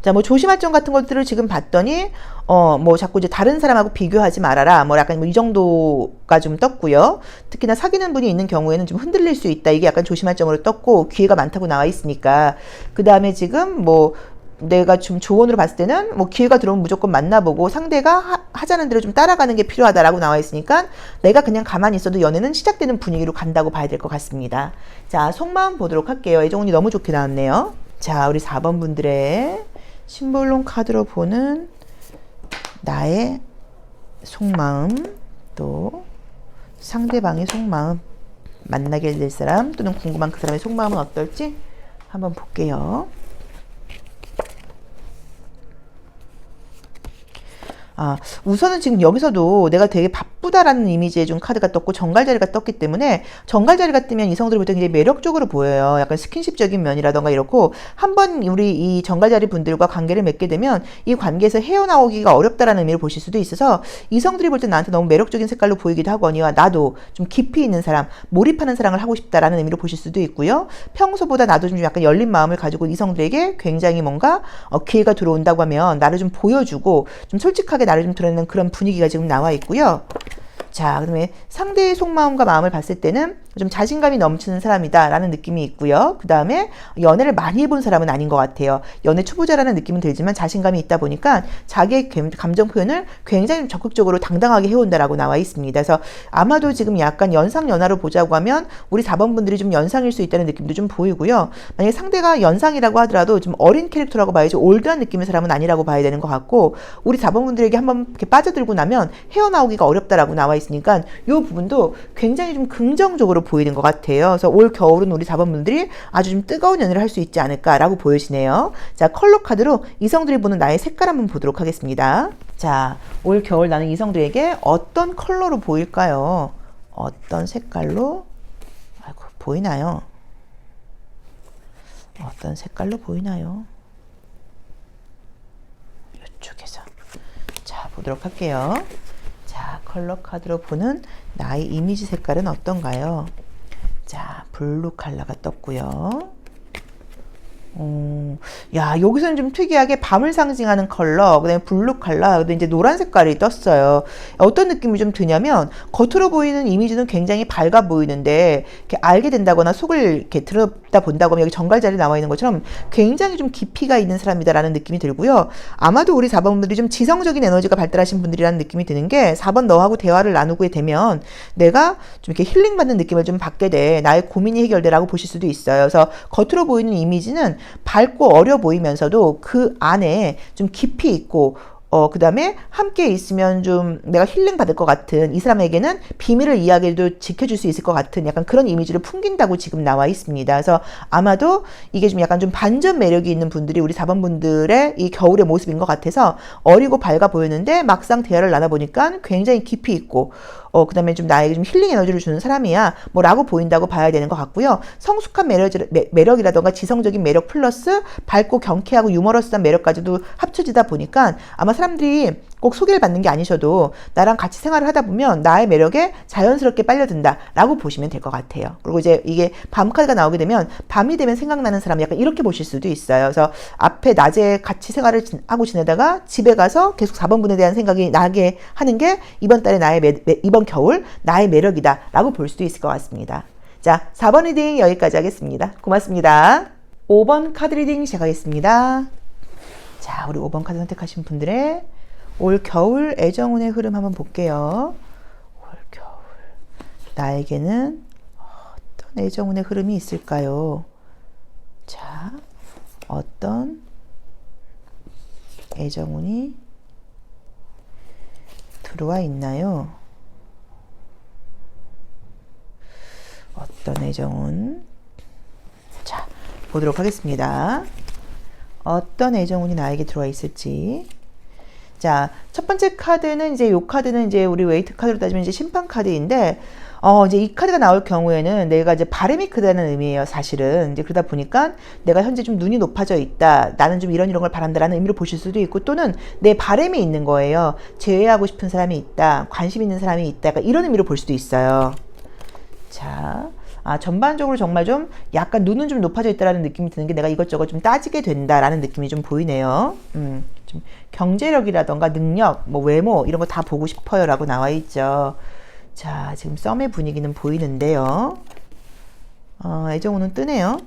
자, 뭐 조심할 점 같은 것들을 지금 봤더니 뭐 자꾸 이제 다른 사람하고 비교하지 말아라. 뭐 약간 뭐 이 정도가 좀 떴고요. 특히나 사귀는 분이 있는 경우에는 좀 흔들릴 수 있다. 이게 약간 조심할 점으로 떴고 기회가 많다고 나와 있으니까. 그다음에 지금 뭐 내가 좀 조언으로 봤을 때는 뭐 기회가 들어오면 무조건 만나보고 상대가 하자는 대로 좀 따라가는 게 필요하다라고 나와 있으니까 내가 그냥 가만히 있어도 연애는 시작되는 분위기로 간다고 봐야 될 것 같습니다. 자, 속마음 보도록 할게요. 애정운이 너무 좋게 나왔네요. 자, 우리 4번 분들의 심볼론 카드로 보는 나의 속마음, 또 상대방의 속마음, 만나게 될 사람 또는 궁금한 그 사람의 속마음은 어떨지 한번 볼게요. 우선은 지금 여기서도 내가 되게 바쁘다라는 이미지의 좀 카드가 떴고 정갈자리가 떴기 때문에 정갈자리가 뜨면 이성들이 볼 때 굉장히 매력적으로 보여요. 약간 스킨십적인 면이라던가 이렇고 한번 우리 이 정갈자리 분들과 관계를 맺게 되면 이 관계에서 헤어나오기가 어렵다라는 의미를 보실 수도 있어서 이성들이 볼 때 나한테 너무 매력적인 색깔로 보이기도 하거니와 나도 좀 깊이 있는 사람, 몰입하는 사랑을 하고 싶다라는 의미로 보실 수도 있고요. 평소보다 나도 좀 약간 열린 마음을 가지고 이성들에게 굉장히 뭔가 기회가 들어온다고 하면 나를 좀 보여주고 좀 솔직하게 나를 좀 드러내는 그런 분위기가 지금 나와 있고요. 자, 그다음에 상대의 속마음과 마음을 봤을 때는 좀 자신감이 넘치는 사람이다 라는 느낌이 있고요. 그 다음에 연애를 많이 해본 사람은 아닌 것 같아요. 연애 초보자라는 느낌은 들지만 자신감이 있다 보니까 자기의 감정 표현을 굉장히 적극적으로 당당하게 해온다라고 나와 있습니다. 그래서 아마도 지금 약간 연상연하로 보자고 하면 우리 4번 분들이 좀 연상일 수 있다는 느낌도 좀 보이고요. 만약에 상대가 연상이라고 하더라도 좀 어린 캐릭터라고 봐야지 올드한 느낌의 사람은 아니라고 봐야 되는 것 같고 우리 4번 분들에게 한번 이렇게 빠져들고 나면 헤어나오기가 어렵다라고 나와 있으니까 이 부분도 굉장히 좀 긍정적으로 보이는 것 같아요. 그래서 올 겨울은 우리 4번 분들이 아주 좀 뜨거운 연애를 할 수 있지 않을까라고 보여지네요. 자, 컬러 카드로 이성들이 보는 나의 색깔 한번 보도록 하겠습니다. 자, 올 겨울 나는 이성들에게 어떤 컬러로 보일까요? 어떤 색깔로 보이나요? 어떤 색깔로 보이나요? 이쪽에서 자, 보도록 할게요. 자, 컬러 카드로 보는 나의 이미지 색깔은 어떤가요? 자, 블루 컬러가 떴고요. 야, 여기서는 좀 특이하게 밤을 상징하는 컬러, 그 다음에 블루 컬러, 그 다음에 이제 노란 색깔이 떴어요. 어떤 느낌이 좀 드냐면, 겉으로 보이는 이미지는 굉장히 밝아 보이는데, 이렇게 알게 된다거나 속을 이렇게 들여다 본다고 하면 여기 정갈자리 나와 있는 것처럼 굉장히 좀 깊이가 있는 사람이다라는 느낌이 들고요. 아마도 우리 4번분들이 좀 지성적인 에너지가 발달하신 분들이라는 느낌이 드는 게 4번 너하고 대화를 나누게 되면 내가 좀 이렇게 힐링받는 느낌을 좀 받게 돼. 나의 고민이 해결되라고 보실 수도 있어요. 그래서 겉으로 보이는 이미지는 밝고 어려 보이면서도 그 안에 좀 깊이 있고 그 다음에 함께 있으면 좀 내가 힐링 받을 것 같은 이 사람에게는 비밀을 이야기도 지켜줄 수 있을 것 같은 약간 그런 이미지를 풍긴다고 지금 나와 있습니다. 그래서 아마도 이게 좀 약간 좀 반전 매력이 있는 분들이 우리 4번 분들의 이 겨울의 모습인 것 같아서 어리고 밝아 보이는데 막상 대화를 나눠보니까 굉장히 깊이 있고 그 다음에 좀 나에게 좀 힐링 에너지를 주는 사람이야 라고 보인다고 봐야 되는 것 같고요. 성숙한 매력이라던가 지성적인 매력 플러스 밝고 경쾌하고 유머러스한 매력까지도 합쳐지다 보니까 아마 사람들이 꼭 소개를 받는 게 아니셔도 나랑 같이 생활을 하다 보면 나의 매력에 자연스럽게 빨려든다 라고 보시면 될 것 같아요. 그리고 이제 이게 밤 카드가 나오게 되면 밤이 되면 생각나는 사람 약간 이렇게 보실 수도 있어요. 그래서 앞에 낮에 같이 생활을 하고 지내다가 집에 가서 계속 4번 분에 대한 생각이 나게 하는 게 이번 달에 이번 겨울 나의 매력이다 라고 볼 수도 있을 것 같습니다. 자, 4번 리딩 여기까지 하겠습니다. 고맙습니다. 5번 카드 리딩 시작하겠습니다. 자, 우리 5번 카드 선택하신 분들의 올 겨울 애정운의 흐름 한번 볼게요. 올 겨울 나에게는 어떤 애정운의 흐름이 있을까요? 자, 어떤 애정운이 들어와 있나요? 어떤 애정운? 자, 보도록 하겠습니다. 어떤 애정운이 나에게 들어와 있을지. 자, 첫 번째 카드는 이제 요 카드는 이제 우리 웨이트 카드로 따지면 이제 심판 카드인데, 이제 이 카드가 나올 경우에는 내가 이제 바람이 크다는 의미예요, 사실은. 이제 그러다 보니까 내가 현재 좀 눈이 높아져 있다. 나는 좀 이런 걸 바란다라는 의미로 보실 수도 있고, 또는 내 바람이 있는 거예요. 제외하고 싶은 사람이 있다. 관심 있는 사람이 있다. 약간 이런 의미로 볼 수도 있어요. 자, 전반적으로 정말 좀 약간 눈은 좀 높아져 있다라는 느낌이 드는 게 내가 이것저것 좀 따지게 된다라는 느낌이 좀 보이네요. 좀 경제력이라던가 능력, 뭐 외모 이런 거 다 보고 싶어요 라고 나와 있죠. 자, 지금 썸의 분위기는 보이는데요. 애정운은 뜨네요.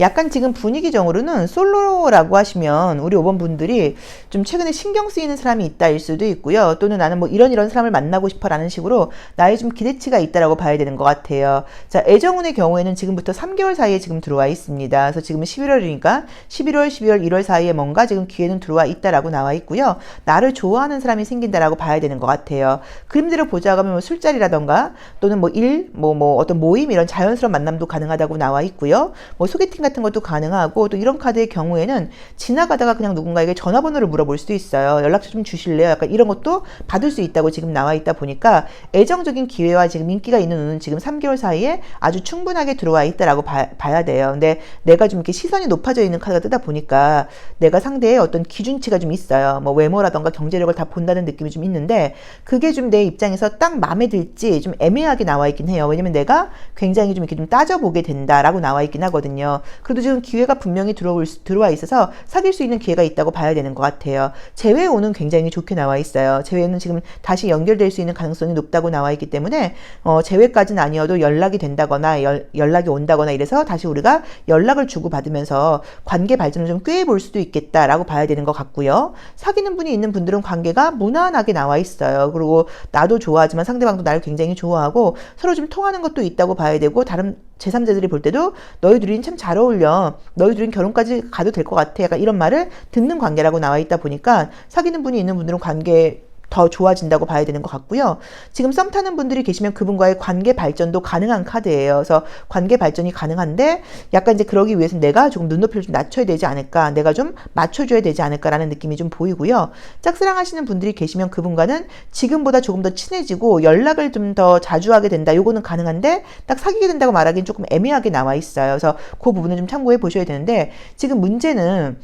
약간 지금 분위기적으로는 솔로라고 하시면 우리 5번 분들이 좀 최근에 신경 쓰이는 사람이 있다일 수도 있고요. 또는 나는 뭐 이런 사람을 만나고 싶어 라는 식으로 나의 좀 기대치가 있다라고 봐야 되는 것 같아요. 자, 애정운의 경우에는 지금부터 3개월 사이에 지금 들어와 있습니다. 그래서 지금은 11월이니까 11월, 12월, 1월 사이에 뭔가 지금 기회는 들어와 있다라고 나와 있고요. 나를 좋아하는 사람이 생긴다라고 봐야 되는 것 같아요. 그림대로 보자고 하면 뭐 술자리라던가 또는 뭐 일, 뭐 어떤 모임 이런 자연스러운 만남도 가능하다고 나와 있고요. 뭐 소개팅 같은 것도 가능하고, 또 이런 카드의 경우에는 지나가다가 그냥 누군가에게 전화번호를 물어볼 수도 있어요. 연락처 좀 주실래요? 약간 이런 것도 받을 수 있다고 지금 나와 있다 보니까 애정적인 기회와 지금 인기가 있는 운은 지금 3개월 사이에 아주 충분하게 들어와 있다라고 봐야 돼요. 근데 내가 좀 이렇게 시선이 높아져 있는 카드가 뜨다 보니까 내가 상대의 어떤 기준치가 좀 있어요. 뭐 외모라던가 경제력을 다 본다는 느낌이 좀 있는데, 그게 좀 내 입장에서 딱 마음에 들지 좀 애매하게 나와 있긴 해요. 왜냐면 내가 굉장히 좀 이렇게 좀 따져보게 된다라고 나와 있긴 하거든요. 그래도 지금 기회가 분명히 들어와 있어서 사귈 수 있는 기회가 있다고 봐야 되는 것 같아요. 재회오는 굉장히 좋게 나와 있어요. 재회는 지금 다시 연결될 수 있는 가능성이 높다고 나와 있기 때문에 재회까지는 아니어도 연락이 된다거나 연락이 온다거나 이래서 다시 우리가 연락을 주고받으면서 관계 발전을 좀 꾀해 볼 수도 있겠다라고 봐야 되는 것 같고요. 사귀는 분이 있는 분들은 관계가 무난하게 나와 있어요. 그리고 나도 좋아하지만 상대방도 나를 굉장히 좋아하고 서로 좀 통하는 것도 있다고 봐야 되고, 다른 제3자들이 볼 때도 너희 둘이는 참 잘 어울려, 너희 둘이는 결혼까지 가도 될 것 같아, 약간 이런 말을 듣는 관계라고 나와 있다 보니까 사귀는 분이 있는 분들은 관계 더 좋아진다고 봐야 되는 것 같고요. 지금 썸 타는 분들이 계시면 그분과의 관계 발전도 가능한 카드예요. 그래서 관계 발전이 가능한데 약간 이제 그러기 위해서 내가 조금 눈높이를 좀 낮춰야 되지 않을까, 내가 좀 맞춰줘야 되지 않을까라는 느낌이 좀 보이고요. 짝사랑 하시는 분들이 계시면 그분과는 지금보다 조금 더 친해지고 연락을 좀 더 자주 하게 된다. 요거는 가능한데 딱 사귀게 된다고 말하기는 조금 애매하게 나와 있어요. 그래서 그 부분을 좀 참고해 보셔야 되는데, 지금 문제는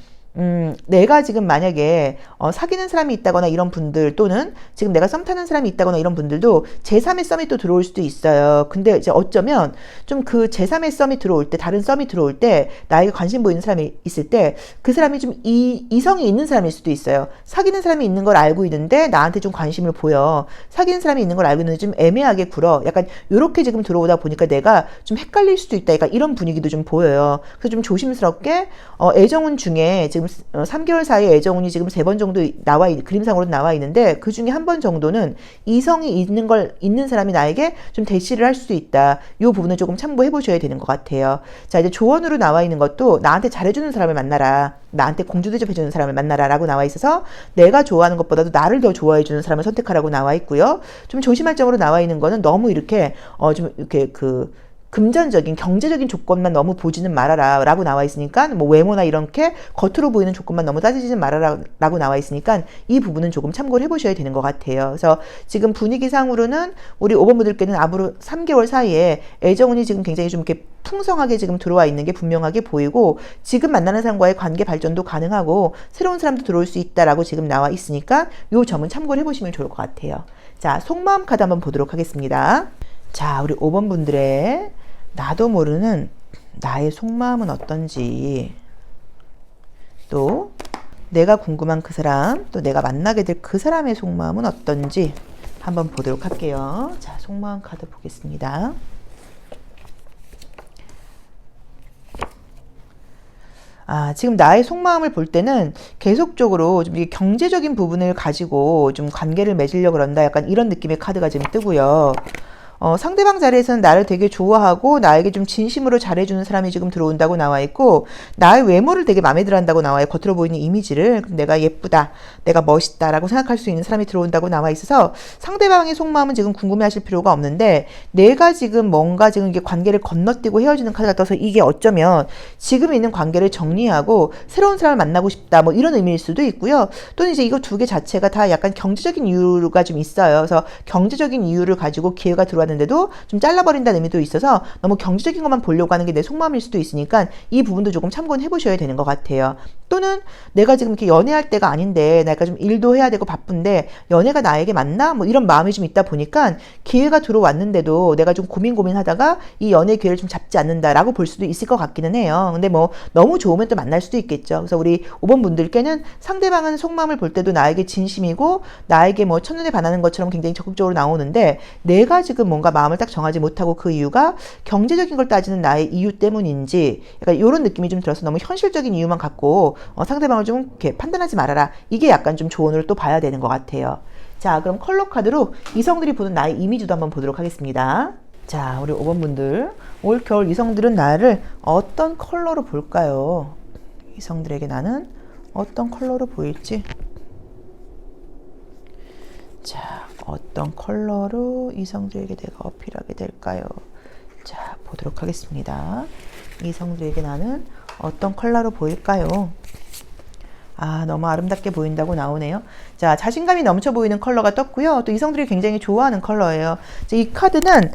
내가 지금 만약에 사귀는 사람이 있다거나 이런 분들, 또는 지금 내가 썸 타는 사람이 있다거나 이런 분들도 제3의 썸이 또 들어올 수도 있어요. 근데 이제 어쩌면 좀 그 제3의 썸이 들어올 때, 다른 썸이 들어올 때 나에게 관심 보이는 사람이 있을 때 그 사람이 좀 이성이 있는 사람일 수도 있어요. 사귀는 사람이 있는 걸 알고 있는데 나한테 좀 관심을 보여. 사귀는 사람이 있는 걸 알고 있는데 좀 애매하게 굴어. 약간 요렇게 지금 들어오다 보니까 내가 좀 헷갈릴 수도 있다. 약간 이런 분위기도 좀 보여요. 그래서 좀 조심스럽게 애정운 중에 지금 3개월 사이에 애정운이 지금 3번 정도 그림상으로 나와 있는데, 그 중에 한 번 정도는 이성이 있는 사람이 나에게 좀 대시를 할 수도 있다. 이 부분을 조금 참고해 보셔야 되는 것 같아요. 자, 이제 조언으로 나와 있는 것도 나한테 잘해주는 사람을 만나라, 나한테 공주 대접해주는 사람을 만나라 라고 나와 있어서 내가 좋아하는 것보다도 나를 더 좋아해주는 사람을 선택하라고 나와 있고요. 좀 조심할 점으로 나와 있는 거는 너무 이렇게 좀 이렇게 금전적인 경제적인 조건만 너무 보지는 말아라 라고 나와 있으니까, 뭐 외모나 이렇게 겉으로 보이는 조건만 너무 따지지는 말아라 라고 나와 있으니까 이 부분은 조금 참고를 해보셔야 되는 것 같아요. 그래서 지금 분위기상으로는 우리 5번 분들께는 앞으로 3개월 사이에 애정운이 지금 굉장히 좀 이렇게 풍성하게 지금 들어와 있는 게 분명하게 보이고, 지금 만나는 사람과의 관계 발전도 가능하고 새로운 사람도 들어올 수 있다라고 지금 나와 있으니까 이 점은 참고를 해보시면 좋을 것 같아요. 자, 속마음 카드 한번 보도록 하겠습니다. 자, 우리 5번 분들의 나도 모르는 나의 속마음은 어떤지, 또 내가 궁금한 그 사람, 또 내가 만나게 될 그 사람의 속마음은 어떤지 한번 보도록 할게요. 자, 속마음 카드 보겠습니다. 지금 나의 속마음을 볼 때는 계속적으로 좀 경제적인 부분을 가지고 좀 관계를 맺으려고 그런다, 약간 이런 느낌의 카드가 지금 뜨고요. 상대방 자리에서는 나를 되게 좋아하고 나에게 좀 진심으로 잘해주는 사람이 지금 들어온다고 나와 있고, 나의 외모를 되게 마음에 들어 한다고 나와요. 겉으로 보이는 이미지를. 내가 예쁘다, 내가 멋있다 라고 생각할 수 있는 사람이 들어온다고 나와 있어서 상대방의 속마음은 지금 궁금해 하실 필요가 없는데, 내가 지금 뭔가 지금 이게 관계를 건너뛰고 헤어지는 카드가 떠서 이게 어쩌면 지금 있는 관계를 정리하고 새로운 사람을 만나고 싶다, 뭐 이런 의미일 수도 있고요. 또는 이제 이거 두 개 자체가 다 약간 경제적인 이유가 좀 있어요. 그래서 경제적인 이유를 가지고 기회가 들어왔는데도 좀 잘라버린다는 의미도 있어서 너무 경제적인 것만 보려고 하는 게 내 속마음일 수도 있으니까 이 부분도 조금 참고는 해보셔야 되는 것 같아요. 또는 내가 지금 이렇게 연애할 때가 아닌데 내가 좀 일도 해야 되고 바쁜데 연애가 나에게 맞나? 뭐 이런 마음이 좀 있다 보니까 기회가 들어왔는데도 내가 좀 고민하다가 이 연애 기회를 좀 잡지 않는다라고 볼 수도 있을 것 같기는 해요. 근데 뭐 너무 좋으면 또 만날 수도 있겠죠. 그래서 우리 5번 분들께는 상대방은 속마음을 볼 때도 나에게 진심이고 나에게 뭐 첫눈에 반하는 것처럼 굉장히 적극적으로 나오는데, 내가 지금 뭔가 마음을 딱 정하지 못하고 그 이유가 경제적인 걸 따지는 나의 이유 때문인지, 약간 이런 느낌이 좀 들어서 너무 현실적인 이유만 갖고 상대방을 좀 이렇게 판단하지 말아라, 이게 약간 좀 조언으로 또 봐야 되는 것 같아요. 자, 그럼 컬러 카드로 이성들이 보는 나의 이미지도 한번 보도록 하겠습니다. 자, 우리 5번 분들, 올 겨울 이성들은 나를 어떤 컬러로 볼까요? 이성들에게 나는 어떤 컬러로 보일지. 자, 어떤 컬러로 이성들에게 내가 어필하게 될까요? 자, 보도록 하겠습니다. 이성들에게 나는 어떤 컬러로 보일까요? 아, 너무 아름답게 보인다고 나오네요. 자, 자신감이 넘쳐 보이는 컬러가 떴고요. 또 이성들이 굉장히 좋아하는 컬러예요. 이 카드는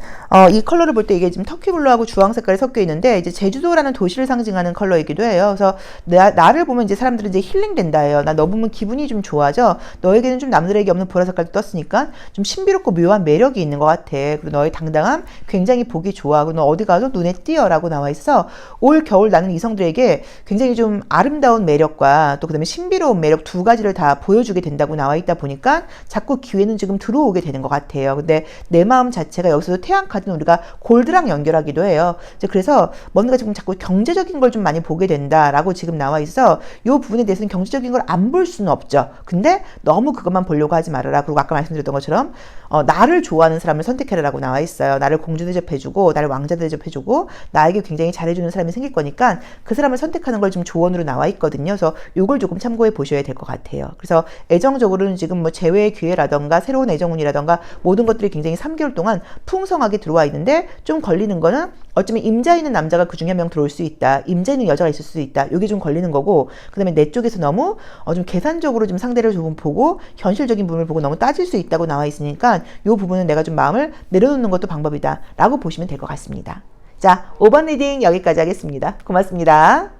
이 컬러를 볼 때 이게 지금 터키블루하고 주황 색깔이 섞여 있는데 이제 제주도라는 도시를 상징하는 컬러이기도 해요. 그래서 나를 보면 이제 사람들은 이제 힐링된다예요. 나 너 보면 기분이 좀 좋아져. 너에게는 좀 남들에게 없는 보라 색깔도 떴으니까 좀 신비롭고 묘한 매력이 있는 것 같아. 그리고 너의 당당함 굉장히 보기 좋아. 그리고 너 어디 가도 눈에 띄어라고 나와 있어. 올 겨울 나는 이성들에게 굉장히 좀 아름다운 매력과 또 그다음에 신비로운 매력 두 가지를 다 보여주게 된다고 나와 있다 보니까 자꾸 기회는 지금 들어오게 되는 것 같아요. 근데 내 마음 자체가 여기서도 태양 카드는 우리가 골드랑 연결하기도 해요. 그래서 뭔가 지금 자꾸 경제적인 걸 좀 많이 보게 된다라고 지금 나와 있어. 이 부분에 대해서는 경제적인 걸 안 볼 수는 없죠. 근데 너무 그것만 보려고 하지 말아라. 그리고 아까 말씀드렸던 것처럼 나를 좋아하는 사람을 선택해라라고 나와 있어요. 나를 공주 대접해주고 나를 왕자 대접해주고 나에게 굉장히 잘해주는 사람이 생길 거니까 그 사람을 선택하는 걸 지금 조언으로 나와 있거든요. 그래서 이걸 조금 참고해 보셔야 될 것 같아요. 그래서 애정적으로는 지금 뭐 재회의 기회라던가 새로운 애정운이라던가 모든 것들이 굉장히 3개월 동안 풍성하게 들어와 있는데 좀 걸리는 거는 어쩌면 임자 있는 남자가 그 중에 한 명 들어올 수 있다. 임자 있는 여자가 있을 수 있다. 이게 좀 걸리는 거고 그 다음에 내 쪽에서 너무 좀 계산적으로 좀 상대를 조금 보고 현실적인 부분을 보고 너무 따질 수 있다고 나와 있으니까 이 부분은 내가 좀 마음을 내려놓는 것도 방법이다 라고 보시면 될 것 같습니다. 자, 5번 리딩 여기까지 하겠습니다. 고맙습니다.